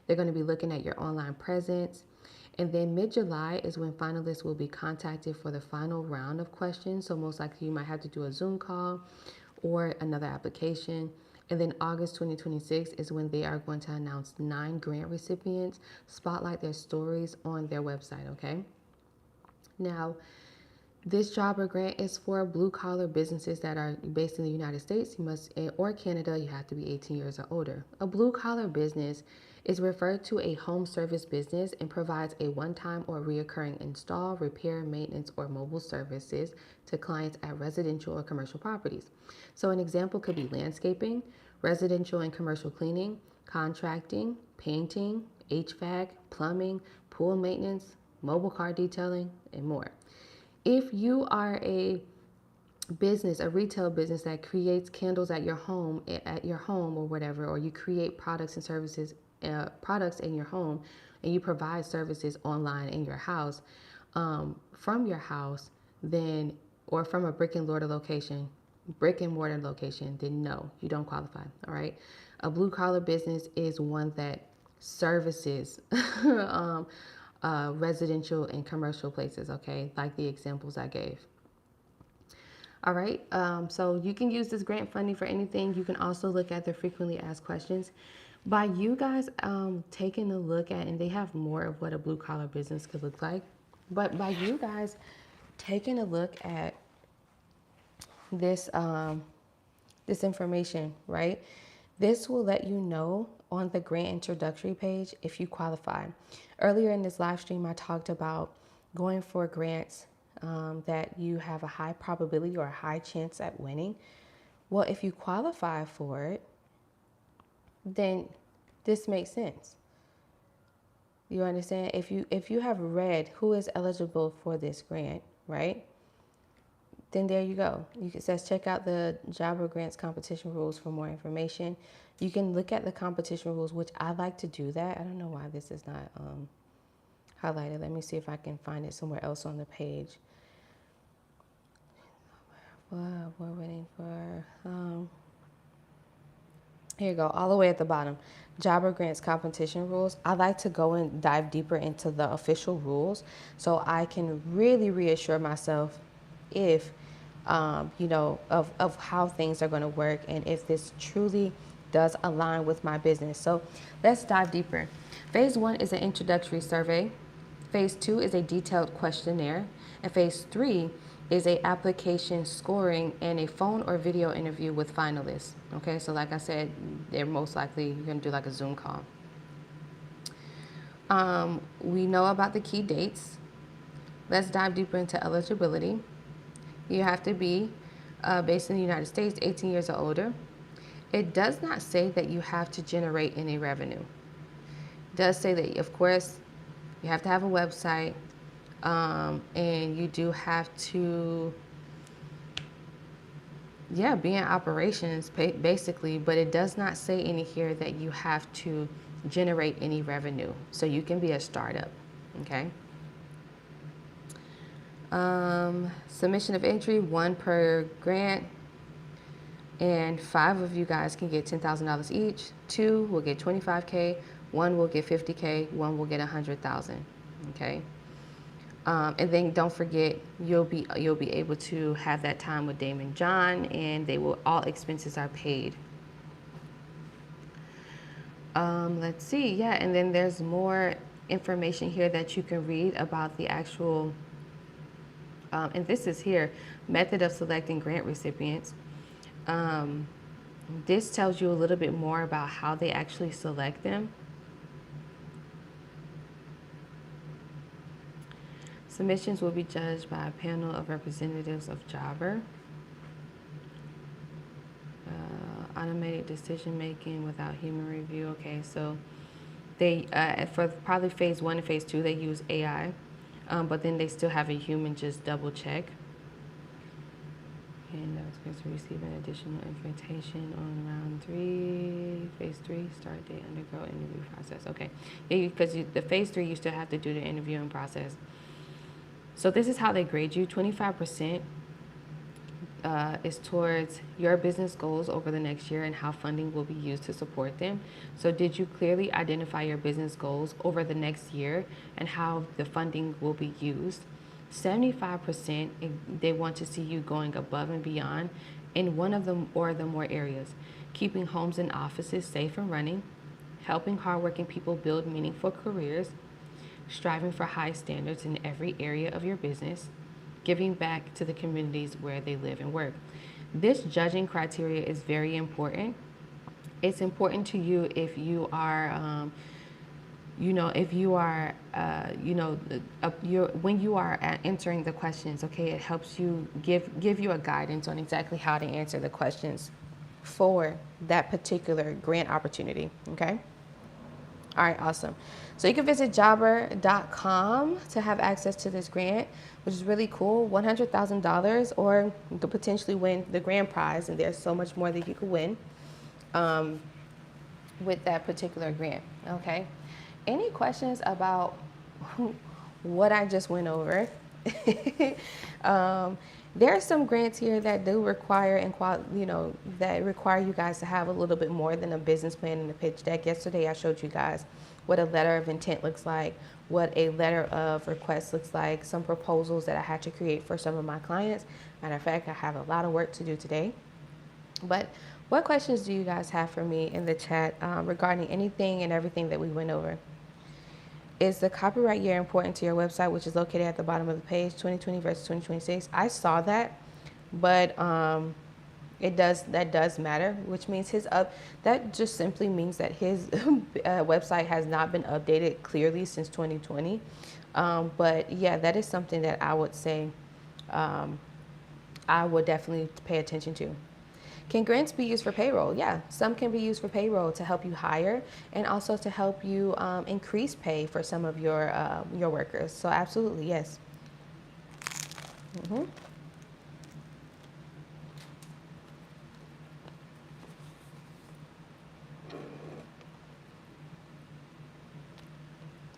They're going to be looking at your online presence. And then mid-July is when finalists will be contacted for the final round of questions. So most likely you might have to do a Zoom call or another application. And then August 2026 is when they are going to announce 9 grant recipients, spotlight their stories on their website, okay? Now, this job or grant is for blue collar businesses that are based in the United States. You must, or Canada, you have to be 18 years or older. A blue collar business is referred to a home service business and provides a one-time or reoccurring install, repair, maintenance, or mobile services to clients at residential or commercial properties. So an example could be landscaping, residential and commercial cleaning, contracting, painting, HVAC, plumbing, pool maintenance, mobile car detailing, and more. If you are a business, a retail business that creates candles at your home or whatever, or you create products and services, products in your home, and you provide services online in your house, from your house, then, or from a brick and mortar location, then no, you don't qualify. All right. A blue collar business is one that services residential and commercial places, okay, like the examples I gave. All right, so you can use this grant funding for anything. You can also look at the frequently asked questions. By you guys taking a look at, and they have more of what a blue collar business could look like, but by you guys taking a look at this this information, right? This will let you know on the grant introductory page if you qualify. Earlier in this live stream, I talked about going for grants that you have a high probability or a high chance at winning. Well, if you qualify for it, then this makes sense. You understand? If you have read who is eligible for this grant, right? Then there you go. It says check out the Jobber Grants competition rules for more information. You can look at the competition rules, which I like to do that. I don't know why this is not highlighted. Let me see if I can find it somewhere else on the page. Well, we're waiting for, here you go, all the way at the bottom. Jobber Grants competition rules. I like to go and dive deeper into the official rules so I can really reassure myself if of how things are going to work and if this truly does align with my business. So let's dive deeper. Phase 1 is an introductory survey. Phase 2 is a detailed questionnaire. And phase 3 is a application scoring and a phone or video interview with finalists. Okay, so like I said, they're most likely you're going to do like a Zoom call. We know about the key dates. Let's dive deeper into eligibility. You have to be based in the United States, 18 years or older. It does not say that you have to generate any revenue. It does say that, of course, you have to have a website, and you do have to, be in operations basically, but it does not say in here that you have to generate any revenue. So you can be a startup, okay? Submission of entry, 1 per grant, and 5 of you guys can get $10,000 each. 2 will get $25K, 1 will get $50K, 1 will get $100,000. Okay, and then don't forget you'll be able to have that time with Damon John, and all expenses are paid. Let's see, and then there's more information here that you can read about the actual. And this is here, method of selecting grant recipients. This tells you a little bit more about how they actually select them. Submissions will be judged by a panel of representatives of Jobber. Automated decision making without human review. Okay, so they, for probably phase 1 and phase 2, they use AI. But then they still have a human just double check. And I was going to receive an additional invitation on round 3, phase 3, start date, undergo interview process. Okay, because the phase 3, you still have to do the interviewing process. So this is how they grade you. 25% is towards your business goals over the next year and how funding will be used to support them. So did you clearly identify your business goals over the next year and how the funding will be used? 75%, they want to see you going above and beyond in one of them or the more areas. Keeping homes and offices safe and running, helping hardworking people build meaningful careers, striving for high standards in every area of your business, giving back to the communities where they live and work. This judging criteria is very important. It's important to you if you are, when you are answering the questions, okay, it helps you give you a guidance on exactly how to answer the questions for that particular grant opportunity, okay? All right, awesome. So you can visit jobber.com to have access to this grant, which is really cool, $100,000, or you could potentially win the grand prize, and there's so much more that you could win with that particular grant, okay? Any questions about what I just went over? There are some grants here that do require that require you guys to have a little bit more than a business plan and a pitch deck. Yesterday, I showed you guys what a letter of intent looks like, what a letter of request looks like, some proposals that I had to create for some of my clients. Matter of fact, I have a lot of work to do today. But What questions do you guys have for me in the chat regarding anything and everything that we went over? Is the copyright year important to your website, which is located at the bottom of the page, 2020 versus 2026? I saw that, but that does matter, which means that just simply means that his website has not been updated clearly since 2020. But yeah, that is something that I would say I would definitely pay attention to. Can grants be used for payroll? Yeah, some can be used for payroll to help you hire and also to help you increase pay for some of your workers. So absolutely, yes. Mm-hmm.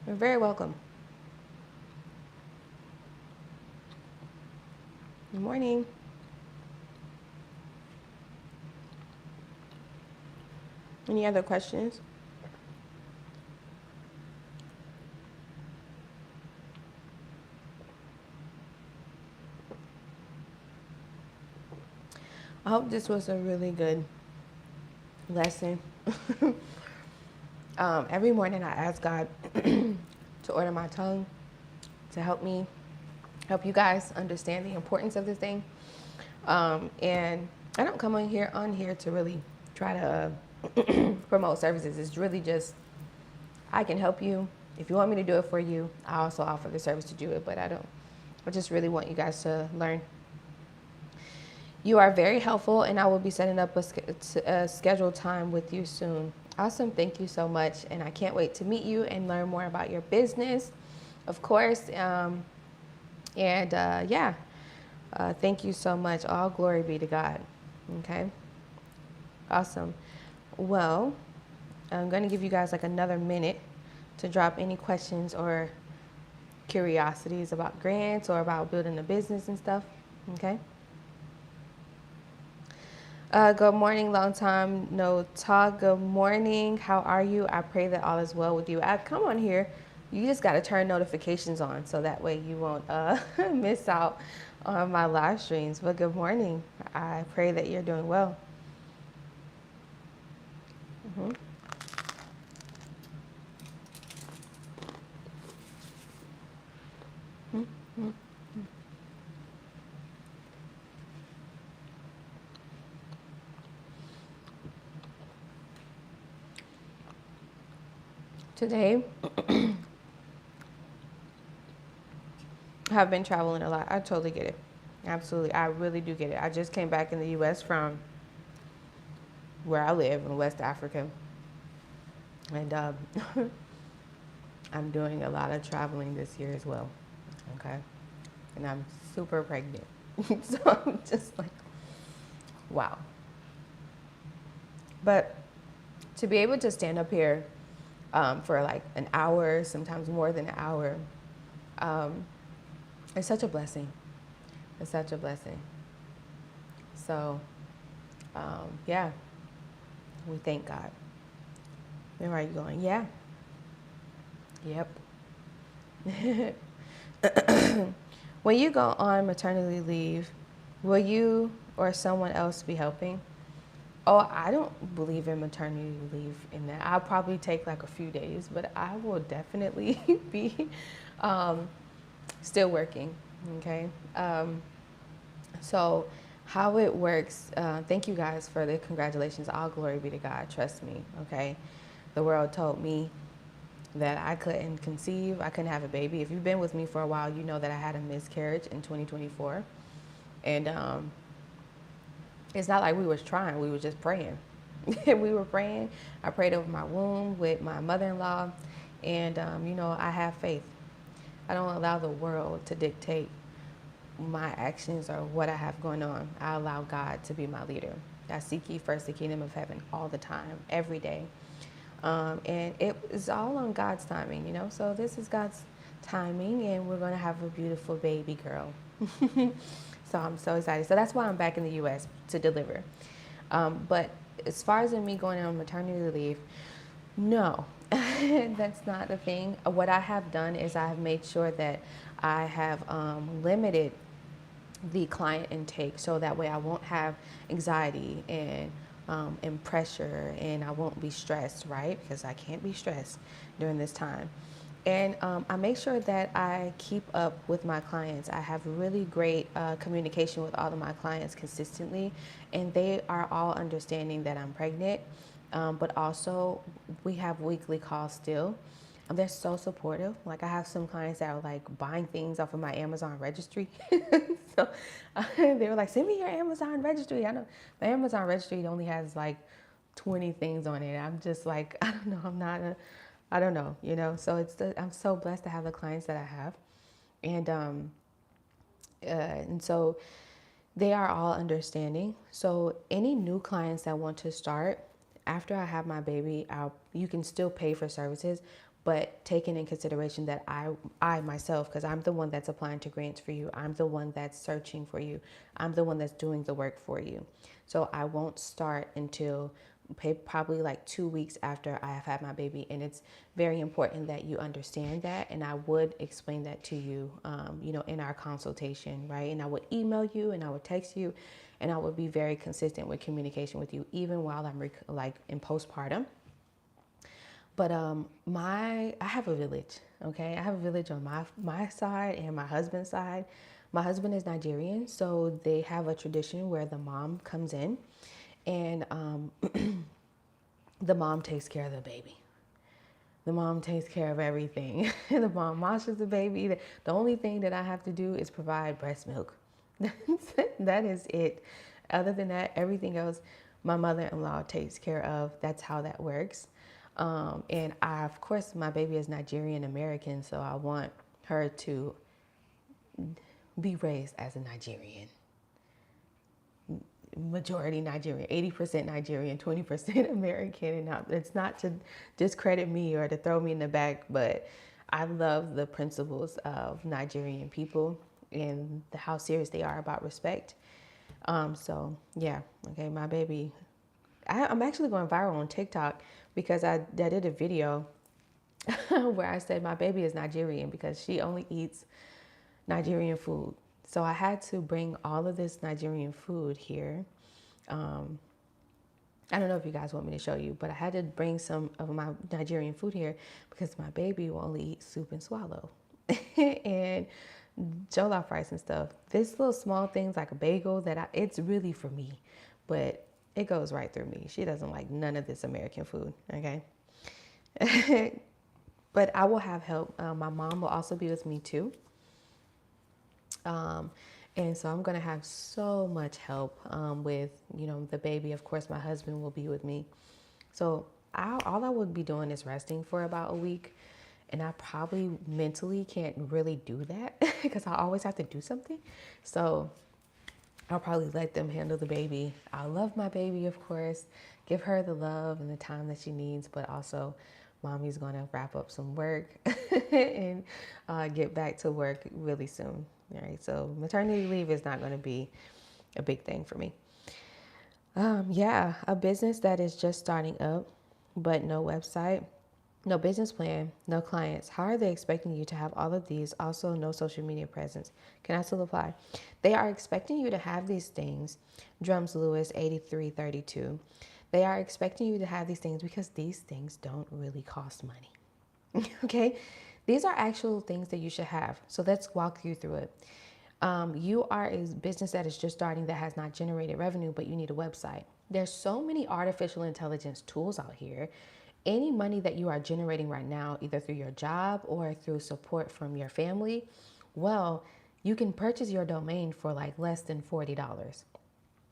You're very welcome. Good morning. Any other questions? I hope this was a really good lesson. Every morning I ask God to order my tongue, to help you guys understand the importance of this thing. And I don't come on here to really try to promote services. It's really just, I can help you. If you want me to do it for you, I also offer the service to do it, but I just really want you guys to learn. You are very helpful, and I will be setting up a scheduled time with you soon. Awesome. Thank you so much. And I can't wait to meet you and learn more about your business, of course. Yeah, thank you so much. All glory be to God. Okay. Awesome. Well, I'm going to give you guys like another minute to drop any questions or curiosities about grants or about building a business and stuff. Okay. Good morning, long time no talk. Good morning. How are you? I pray that all is well with you. I come on here. You just got to turn notifications on so that way you won't miss out on my live streams. But good morning. I pray that you're doing well. Mm-hmm. Mm-hmm. Today, I have been traveling a lot. I totally get it. Absolutely. I really do get it. I just came back in the U.S. from where I live in West Africa. And I'm doing a lot of traveling this year as well. Okay. And I'm super pregnant. So I'm just like, wow. But to be able to stand up here for like an hour, sometimes more than an hour, it's such a blessing. It's such a blessing. So, yeah, we thank God. Where are you going? Yeah. Yep. When you go on maternity leave, will you or someone else be helping? Oh, I don't believe in maternity leave in that. I'll probably take like a few days, but I will definitely be still working, okay? So how it works, thank you guys for the congratulations. All glory be to God, trust me, okay? The world told me that I couldn't conceive, I couldn't have a baby. If you've been with me for a while, you know that I had a miscarriage in 2024. And it's not like we was trying, we were just praying. We were praying. I prayed over my womb with my mother-in-law. And, I have faith. I don't allow the world to dictate my actions or what I have going on. I allow God to be my leader. I seek ye first the kingdom of heaven all the time, every day. And it is all on God's timing, So this is God's timing, and we're going to have a beautiful baby girl. So I'm so excited. So that's why I'm back in the U.S. to deliver. But as far as me going on maternity leave, no, that's not the thing. What I have done is I have made sure that I have limited the client intake so that way I won't have anxiety and and pressure, and I won't be stressed, right? Because I can't be stressed during this time. And I make sure that I keep up with my clients. I have really great communication with all of my clients consistently, and they are all understanding that I'm pregnant. But also, we have weekly calls still. They're so supportive. Like, I have some clients that are like buying things off of my Amazon registry. So they were like, "Send me your Amazon registry." I know my Amazon registry only has like 20 things on it. I'm just like, I don't know. I don't know, So I'm so blessed to have the clients that I have, and so they are all understanding. So any new clients that want to start after I have my baby, you can still pay for services, but taking in consideration that I myself, because I'm the one that's applying to grants for you, I'm the one that's searching for you, I'm the one that's doing the work for you. So I won't start until probably like 2 weeks after I have had my baby, and it's very important that you understand that. And I would explain that to you, in our consultation, right? And I would email you, and I would text you, and I would be very consistent with communication with you, even while I'm like in postpartum. But I have a village. Okay, I have a village on my side and my husband's side. My husband is Nigerian, so they have a tradition where the mom comes in, and the mom takes care of the baby. The mom takes care of everything. The mom washes the baby. The only thing that I have to do is provide breast milk. That is it. Other than that, everything else my mother-in-law takes care of. That's how that works. And of course, my baby is Nigerian American, so I want her to be raised as a Nigerian. Majority Nigerian, 80% Nigerian, 20% American. And it's not to discredit me or to throw me in the back, but I love the principles of Nigerian people and how serious they are about respect. So yeah, okay, my baby. I'm actually going viral on TikTok because I did a video where I said my baby is Nigerian because she only eats Nigerian food. So I had to bring all of this Nigerian food here. I don't know if you guys want me to show you, but I had to bring some of my Nigerian food here because my baby will only eat soup and swallow and jollof rice and stuff. This little small things like a bagel it's really for me, but it goes right through me. She doesn't like none of this American food, okay? But I will have help. My mom will also be with me too. And so I'm going to have so much help with, the baby. Of course, my husband will be with me. So all I would be doing is resting for about a week. And I probably mentally can't really do that because I always have to do something. So I'll probably let them handle the baby. I love my baby, of course, give her the love and the time that she needs, but also mommy's going to wrap up some work and get back to work really soon. All right, so maternity leave is not going to be a big thing for me. Yeah, a business that is just starting up, but no website, no business plan, no clients. How are they expecting you to have all of these? Also, no social media presence. Can I still apply? They are expecting you to have these things. Drums Lewis 8332. They are expecting you to have these things because these things don't really cost money. Okay? These are actual things that you should have. So let's walk you through it. You are a business that is just starting that has not generated revenue, but you need a website. There's so many artificial intelligence tools out here. Any money that you are generating right now, either through your job or through support from your family, well, you can purchase your domain for like less than $40.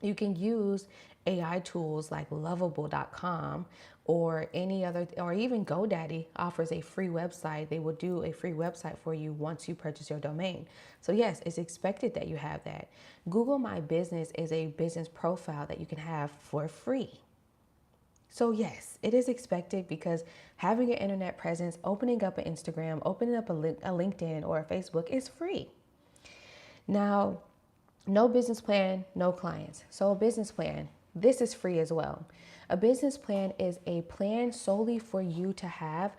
You can use AI tools like lovable.com or any other, or even GoDaddy offers a free website. They will do a free website for you once you purchase your domain. So yes, it's expected that you have that. Google My Business is a business profile that you can have for free. So yes, it is expected because having an internet presence, opening up an Instagram, opening up a LinkedIn or a Facebook is free. Now, no business plan, no clients. So a business plan, this is free as well. A business plan is a plan solely for you to have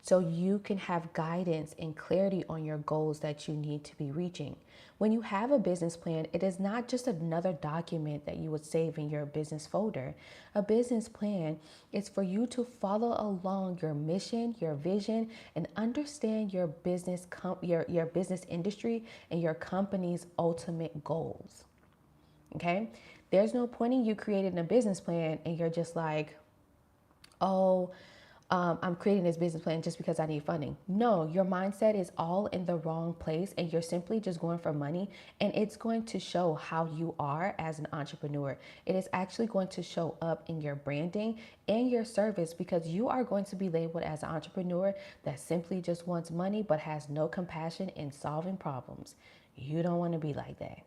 so you can have guidance and clarity on your goals that you need to be reaching. When you have a business plan, it is not just another document that you would save in your business folder. A business plan is for you to follow along your mission, your vision, and understand your business your business industry and your company's ultimate goals. Okay? There's no point in you creating a business plan and you're just like, oh, I'm creating this business plan just because I need funding. No, your mindset is all in the wrong place and you're simply just going for money, and it's going to show how you are as an entrepreneur. It is actually going to show up in your branding and your service, because you are going to be labeled as an entrepreneur that simply just wants money but has no compassion in solving problems. You don't want to be like that.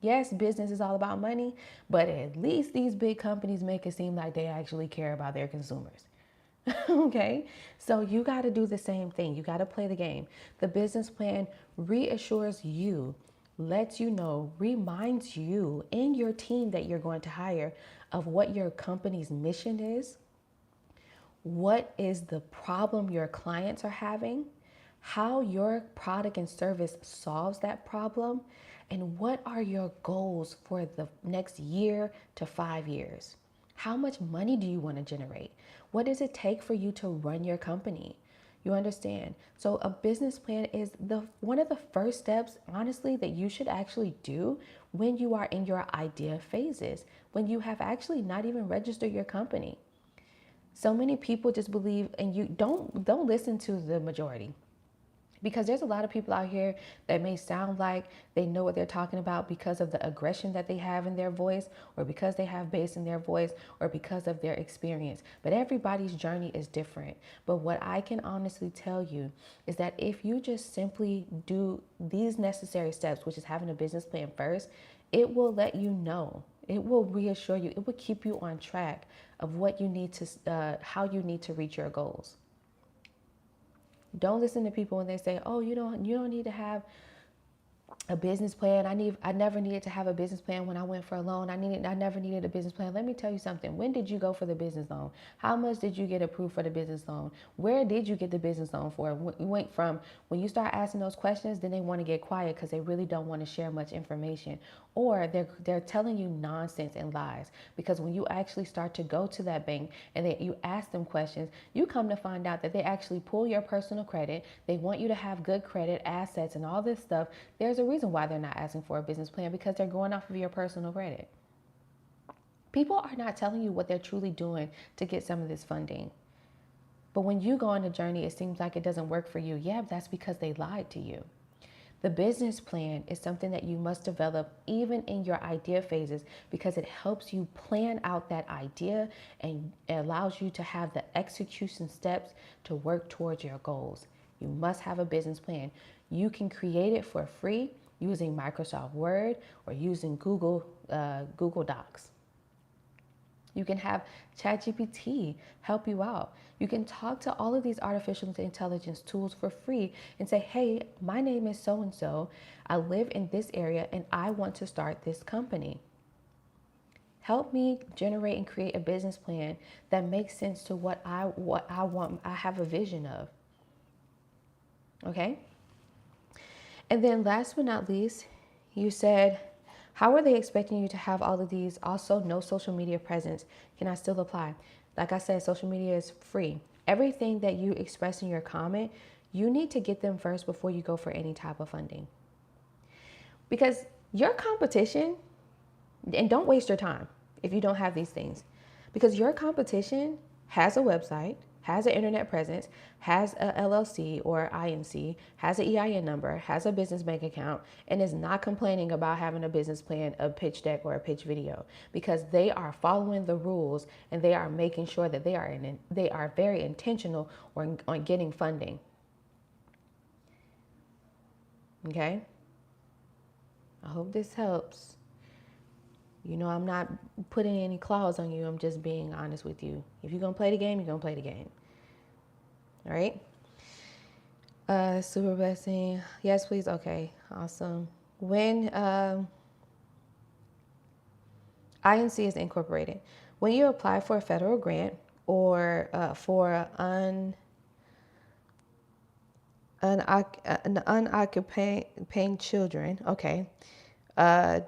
Yes, business is all about money, but at least these big companies make it seem like they actually care about their consumers. Okay, so you got to do the same thing. You got to play the game. The business plan reassures you, lets you know, reminds you and your team that you're going to hire of what your company's mission is, what is the problem your clients are having, how your product and service solves that problem, and what are your goals for the next year to 5 years. How much money do you want to generate? What does it take for you to run your company? You understand? So a business plan is one of the first steps, honestly, that you should actually do when you are in your idea phases, when you have actually not even registered your company. So many people just believe, and you don't listen to the majority. Because there's a lot of people out here that may sound like they know what they're talking about because of the aggression that they have in their voice, or because they have bass in their voice, or because of their experience. But everybody's journey is different. But what I can honestly tell you is that if you just simply do these necessary steps, which is having a business plan first, it will let you know. It will reassure you. It will keep you on track of what you need to, how you need to reach your goals. Don't listen to people when they say, "Oh, you don't need to have a business plan. I never needed to have a business plan when I went for a loan. I never needed a business plan." Let me tell you something. When did you go for the business loan? How much did you get approved for the business loan? Where did you get the business loan for? You went from, when you start asking those questions, then they want to get quiet because they really don't want to share much information, or they're telling you nonsense and lies. Because when you actually start to go to that bank and you ask them questions, you come to find out that they actually pull your personal credit. They want you to have good credit, assets, and all this stuff. There's a reason why they're not asking for a business plan, because they're going off of your personal credit. People are not telling you what they're truly doing to get some of this funding. But when you go on a journey, it seems like it doesn't work for you. Yeah, that's because they lied to you. The business plan is something that you must develop even in your idea phases, because it helps you plan out that idea and it allows you to have the execution steps to work towards your goals. You must have a business plan. You can create it for free using Microsoft Word or using Google Docs. You can have ChatGPT help you out. You can talk to all of these artificial intelligence tools for free and say, "Hey, my name is so-and-so. I live in this area and I want to start this company. Help me generate and create a business plan that makes sense to what I want. I have a vision of." Okay? And then last but not least, you said, how are they expecting you to have all of these? Also, no social media presence. Can I still apply? Like I said, social media is free. Everything that you express in your comment, you need to get them first before you go for any type of funding. Because your competition, and don't waste your time if you don't have these things, because your competition has a website, has an internet presence, has a LLC or INC, has an EIN number, has a business bank account, and is not complaining about having a business plan, a pitch deck, or a pitch video, because they are following the rules and they are making sure that they are very intentional on getting funding. Okay? I hope this helps. You know, I'm not putting any claws on you. I'm just being honest with you. If you're going to play the game, you're going to play the game. All right? Super blessing. Yes, please. Okay. Awesome. When INC is incorporated, when you apply for a federal grant or for Unoccupied children. Okay.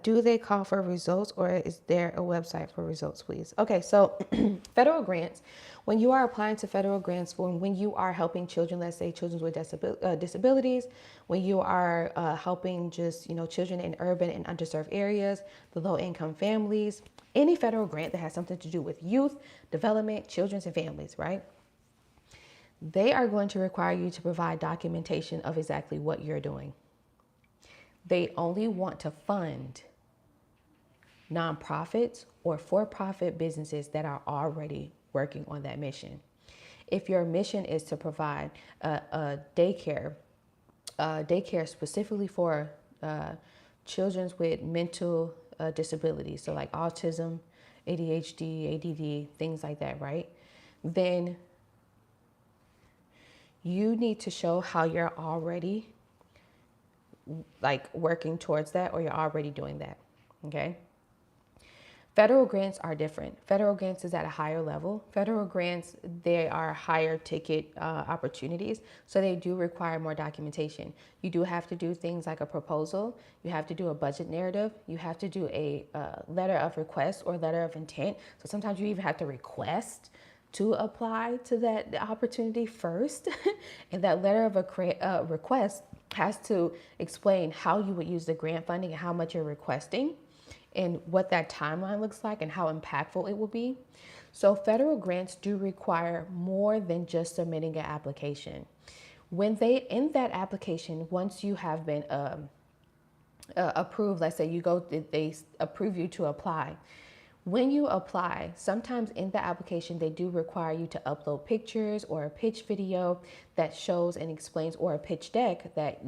Do they call for results, or is there a website for results, please? Okay, so federal grants. When you are applying to federal grants for when you are helping children, let's say children with disabilities, when you are helping just children in urban and underserved areas, the low income families, any federal grant that has something to do with youth development, children and families, right? They are going to require you to provide documentation of exactly what you're doing. They only want to fund nonprofits or for-profit businesses that are already working on that mission. If your mission is to provide a daycare specifically for children with mental disabilities, so like autism, ADHD, ADD, things like that, right? Then you need to show how you're already like working towards that, or you're already doing that. Okay. Federal grants are different. Federal grants is at a higher level. Federal grants, they are higher ticket opportunities, so they do require more documentation. You do have to do things like a proposal. You have to do a budget narrative. You have to do a letter of request or letter of intent. So sometimes you even have to request to apply to that opportunity first. And that letter of request has to explain how you would use the grant funding and how much you're requesting, and what that timeline looks like and how impactful it will be. So federal grants do require more than just submitting an application. When they, in that application, once you have been approved, let's say they approve you to apply. When you apply, sometimes in the application, they do require you to upload pictures or a pitch video that shows and explains, or a pitch deck that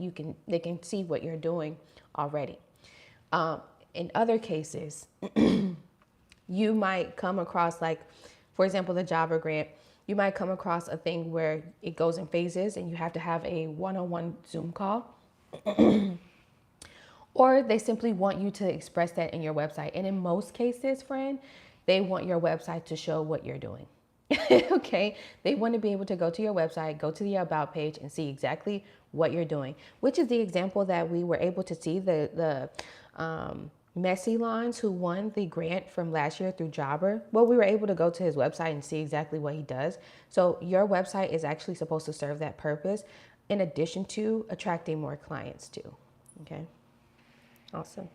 they can see what you're doing already. In other cases, you might come across, like, for example, the Jobber grant, you might come across a thing where it goes in phases and you have to have a one-on-one Zoom call. Or they simply want you to express that in your website. And in most cases, friend, they want your website to show what you're doing. Okay, they want to be able to go to your website, go to the about page, and see exactly what you're doing, which is the example that we were able to see the Messy Lines, who won the grant from last year through Jobber. Well, we were able to go to his website and see exactly what he does. So your website is actually supposed to serve that purpose, in addition to attracting more clients too. Okay, awesome.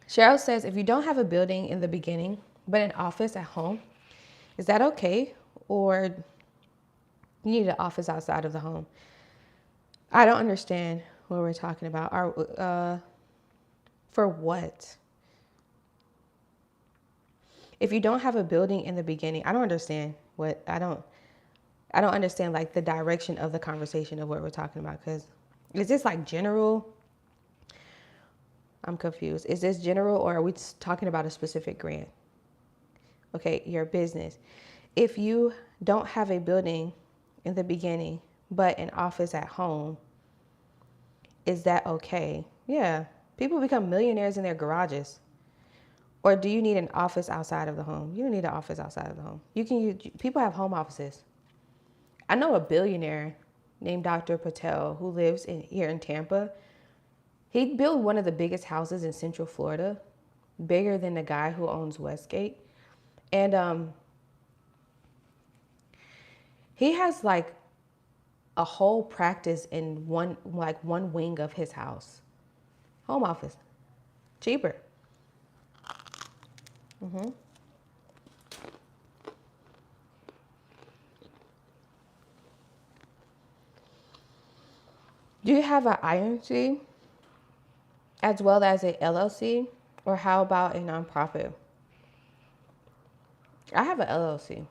Cheryl says, if you don't have a building in the beginning, but an office at home, is that okay? Or you need an office outside of the home? I don't understand what we're talking about. For what? If you don't have a building in the beginning, I don't understand I don't understand like the direction of the conversation of what we're talking about. Because is this like general? I'm confused. Is this general, or are we talking about a specific grant? Okay, your business. If you don't have a building in the beginning, but an office at home, is that okay? Yeah. People become millionaires in their garages. Or do you need an office outside of the home? You don't need an office outside of the home. People have home offices. I know a billionaire named Dr. Patel who lives here in Tampa. He built one of the biggest houses in Central Florida, bigger than the guy who owns Westgate. And he has like a whole practice in one wing of his house. Home office. Cheaper. Mm-hmm. Do you have an INC as well as a LLC? Or how about a nonprofit? I have an LLC.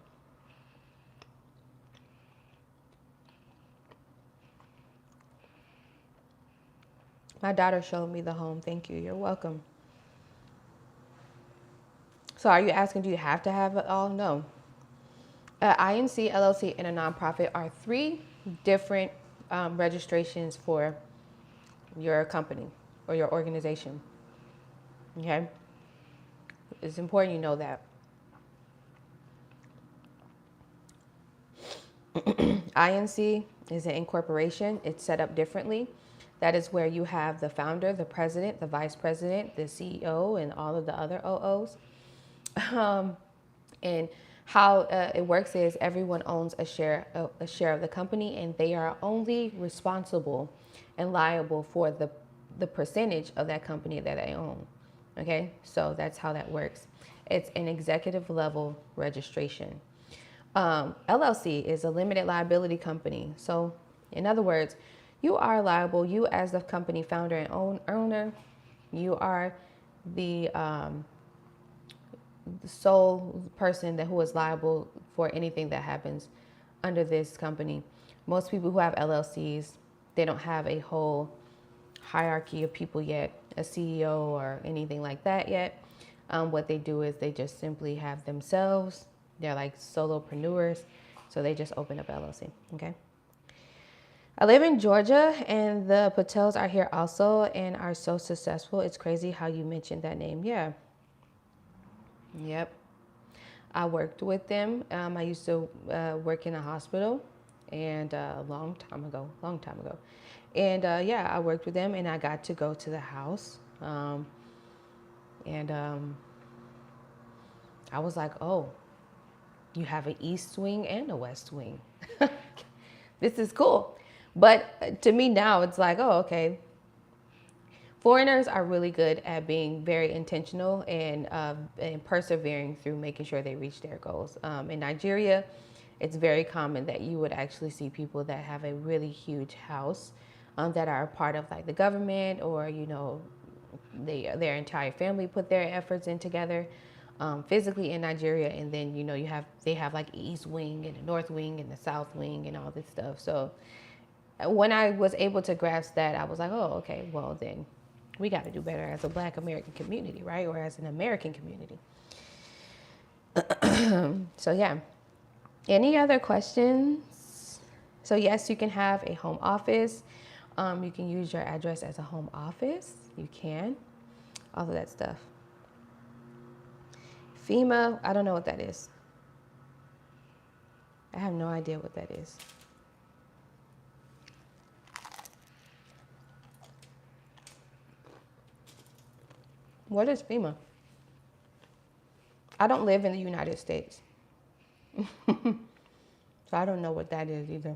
My daughter showed me the home. Thank you. You're welcome. So are you asking, do you have to have it all? No. INC, LLC, and a nonprofit are three different registrations for your company or your organization. Okay? It's important you know that. INC is an incorporation. It's set up differently. That is where you have the founder, the president, the vice president, the CEO, and all of the other OOs. And how it works is everyone owns a share of the company, and they are only responsible and liable for the percentage of that company that they own. Okay, so that's how that works. It's an executive level registration. LLC is a limited liability company. So, in other words, you are liable. You, as the company founder and owner, you are the sole person who is liable for anything that happens under this company. Most people who have LLCs, they don't have a whole hierarchy of people yet, a CEO or anything like that yet. What they do is they just simply have themselves. They're like solopreneurs, so they just open up LLC. Okay. I live in Georgia, and the Patels are here also and are so successful. It's crazy how you mentioned that name. Yeah. Yep. I worked with them. I used to work in a hospital, and a long time ago. And yeah, I worked with them, and I got to go to the house. And I was like, oh, you have an east wing and a west wing. This is cool. But to me now, it's like, oh, okay. Foreigners are really good at being very intentional and persevering through making sure they reach their goals. In Nigeria, it's very common that you would actually see people that have a really huge house that are a part of like the government, or their entire family put their efforts in together physically in Nigeria, and then they have like East Wing and the North Wing and the South Wing and all this stuff. So when I was able to grasp that, I was like, oh, okay, well then we got to do better as a Black American community, right? Or as an American community. So yeah. Any other questions? So yes, you can have a home office. You can use your address as a home office. You can. All of that stuff. FEMA, I don't know what that is. I have no idea what that is. What is FEMA? I don't live in the United States. So I don't know what that is either.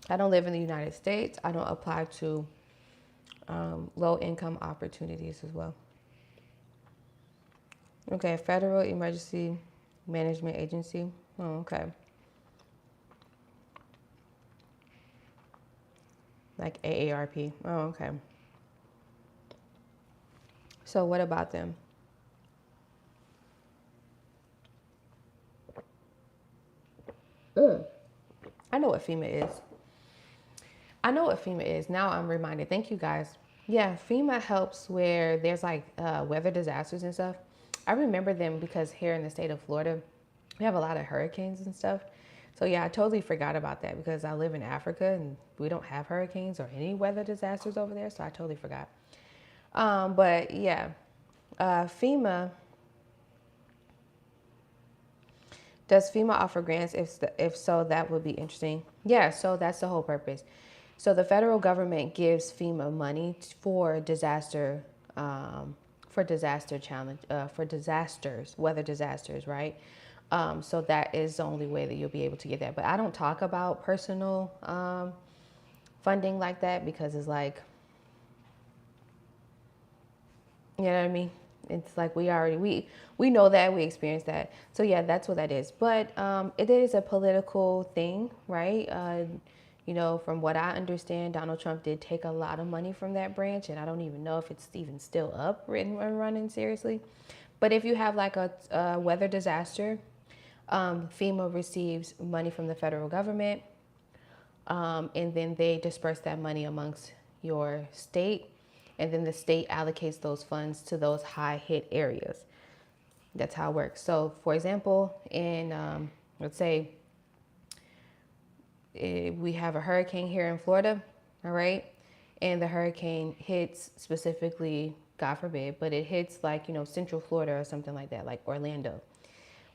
I don't live in the United States. I don't apply to low income opportunities as well. Okay, Federal Emergency Management Agency. Oh, okay. Like AARP. Oh, okay. So what about them? I know what FEMA is. Now I'm reminded. Thank you guys. Yeah, FEMA helps where there's like weather disasters and stuff. I remember them because here in the state of Florida, we have a lot of hurricanes and stuff. So yeah, I totally forgot about that because I live in Africa and we don't have hurricanes or any weather disasters over there. So I totally forgot. But yeah, FEMA. Does FEMA offer grants? If so, that would be interesting. Yeah, so that's the whole purpose. So the federal government gives FEMA money for for disasters, weather disasters, right? So that is the only way that you'll be able to get that. But I don't talk about personal funding like that because it's like, you know what I mean? It's like we know that, we experienced that. So yeah, that's what that is. But it is a political thing, right? From what I understand, Donald Trump did take a lot of money from that branch, and I don't even know if it's even still up and running seriously. But if you have like a weather disaster, FEMA receives money from the federal government, and then they disperse that money amongst your state, and then the state allocates those funds to those high hit areas. That's how it works. So, for example, in let's say we have a hurricane here in Florida, all right, and the hurricane hits specifically God forbid, but it hits like, Central Florida or something like that, like Orlando.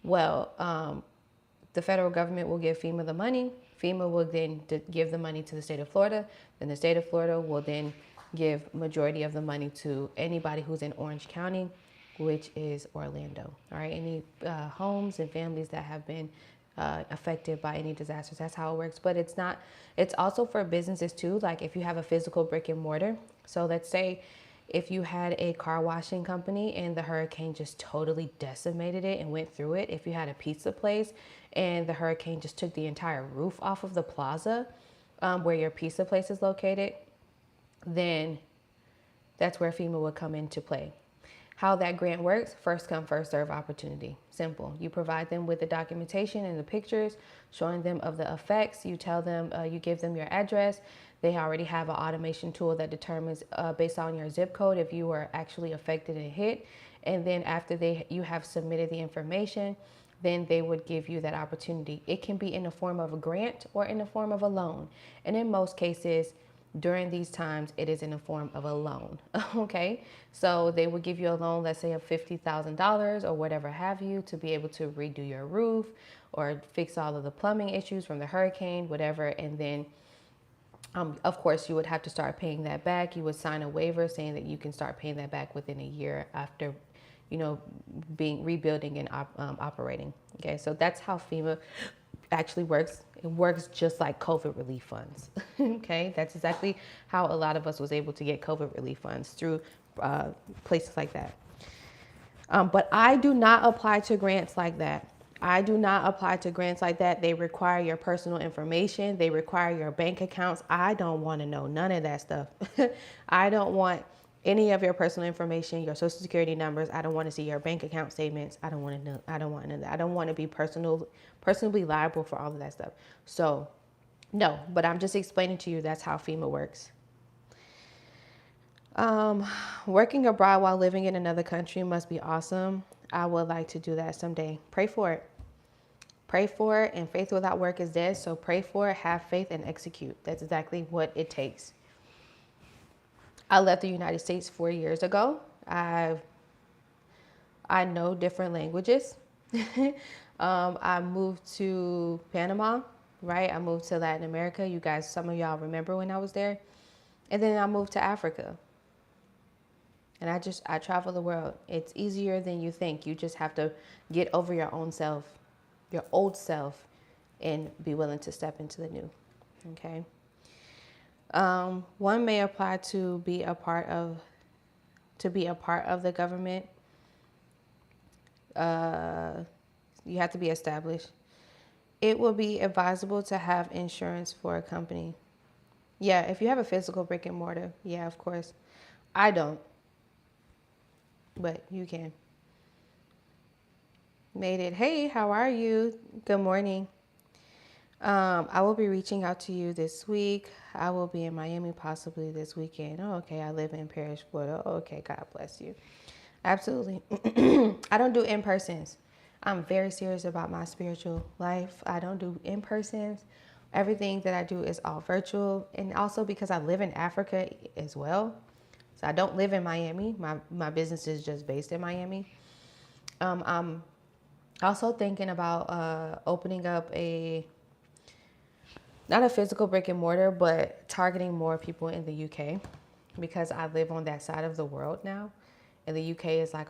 Well, the federal government will give FEMA the money. FEMA will then give the money to the state of Florida. Then the state of Florida will then give majority of the money to anybody who's in Orange County, which is Orlando. All right, any homes and families that have been affected by any disasters. That's how it works. But it's not. It's also for businesses too. Like if you have a physical brick and mortar. So let's say if you had a car washing company and the hurricane just totally decimated it and went through it, if you had a pizza place and the hurricane just took the entire roof off of the plaza where your pizza place is located, then that's where FEMA would come into play. How that grant works, first come, first serve opportunity. Simple. You provide them with the documentation and the pictures showing them of the effects. You tell them, you give them your address. They already have an automation tool that determines based on your zip code if you were actually affected and hit. And then after you have submitted the information, then they would give you that opportunity. It can be in the form of a grant or in the form of a loan. And in most cases, during these times, it is in the form of a loan. Okay, so they will give you a loan, let's say of $50,000 or whatever have you, to be able to redo your roof or fix all of the plumbing issues from the hurricane, whatever. And then of course, you would have to start paying that back. You would sign a waiver saying that you can start paying that back within a year after, being rebuilding and operating. Okay, so that's how FEMA actually works. It works just like COVID relief funds. Okay, that's exactly how a lot of us was able to get COVID relief funds through places like that. But I do not apply to grants like that. I do not apply to grants like that. They require your personal information. They require your bank accounts. I don't want to know none of that stuff. I don't want any of your personal information, your social security numbers. I don't want to see your bank account statements. I don't want to know. I don't want to know that. I don't want to be personally liable for all of that stuff. So no, but I'm just explaining to you that's how FEMA works. Working abroad while living in another country must be awesome. I would like to do that someday. Pray for it. Pray for it, and faith without work is dead. So pray for it, have faith, and execute. That's exactly what it takes. I left the United States 4 years ago. I know different languages. I moved to Panama, right? I moved to Latin America. You guys, some of y'all remember when I was there. And then I moved to Africa. And I travel the world. It's easier than you think. You just have to get over your own self, your old self, and be willing to step into the new. Okay. One may apply to be a part of the government. You have to be established. It will be advisable to have insurance for a company. Yeah, if you have a physical brick and mortar, yeah, of course. I don't, but you can. Made it. Hey, how are you? Good morning. I will be reaching out to you this week. I will be in Miami possibly this weekend. Oh, okay. I live in Parrish, Florida. Oh, okay. God bless you. Absolutely. I don't do in-persons. I'm very serious about my spiritual life. I don't do in-persons. Everything that I do is all virtual. And also because I live in Africa as well. So I don't live in Miami. My business is just based in Miami. I'm also thinking about opening up not a physical brick and mortar, but targeting more people in the UK because I live on that side of the world now. And the UK is like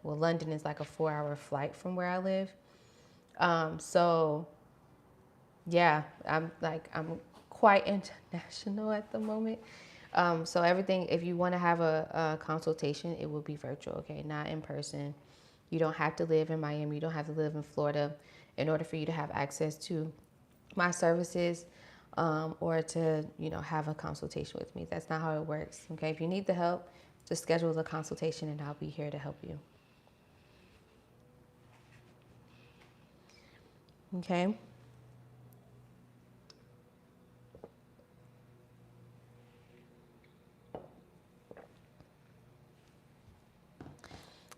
London is like a 4-hour flight from where I live. So yeah, I'm quite international at the moment. So everything, if you want to have a consultation, it will be virtual, okay? Not in person. You don't have to live in Miami. You don't have to live in Florida in order for you to have access to my services or to, have a consultation with me. That's not how it works, okay? If you need the help, just schedule a consultation and I'll be here to help you. Okay?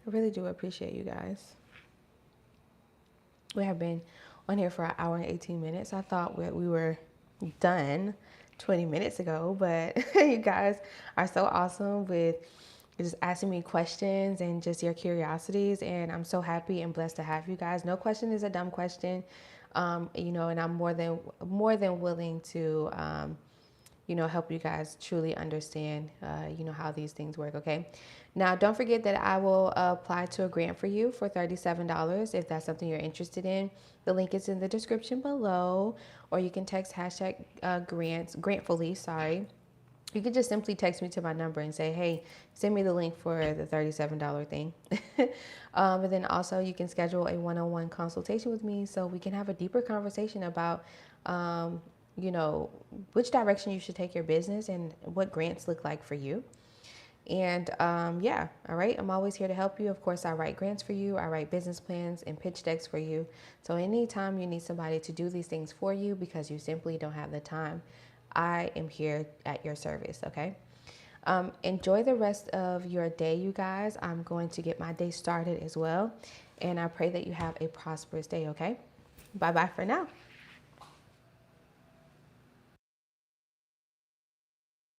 I really do appreciate you guys. We have been on here for 1 hour and 18 minutes. I thought we were done 20 minutes ago, but you guys are so awesome with just asking me questions and just your curiosities. And I'm so happy and blessed to have you guys. No question is a dumb question. And I'm more than willing to, help you guys truly understand, how these things work. Okay. Now, don't forget that I will apply to a grant for you for $37 if that's something you're interested in. The link is in the description below, or you can text hashtag grantfully, sorry. You could just simply text me to my number and say, hey, send me the link for the $37 thing. And then also you can schedule a one-on-one consultation with me so we can have a deeper conversation about, which direction you should take your business and what grants look like for you. And yeah, all right. I'm always here to help you. Of course, I write grants for you. I write business plans and pitch decks for you. So anytime you need somebody to do these things for you because you simply don't have the time, I am here at your service. Okay. Enjoy the rest of your day, you guys. I'm going to get my day started as well. And I pray that you have a prosperous day. Okay. Bye bye for now.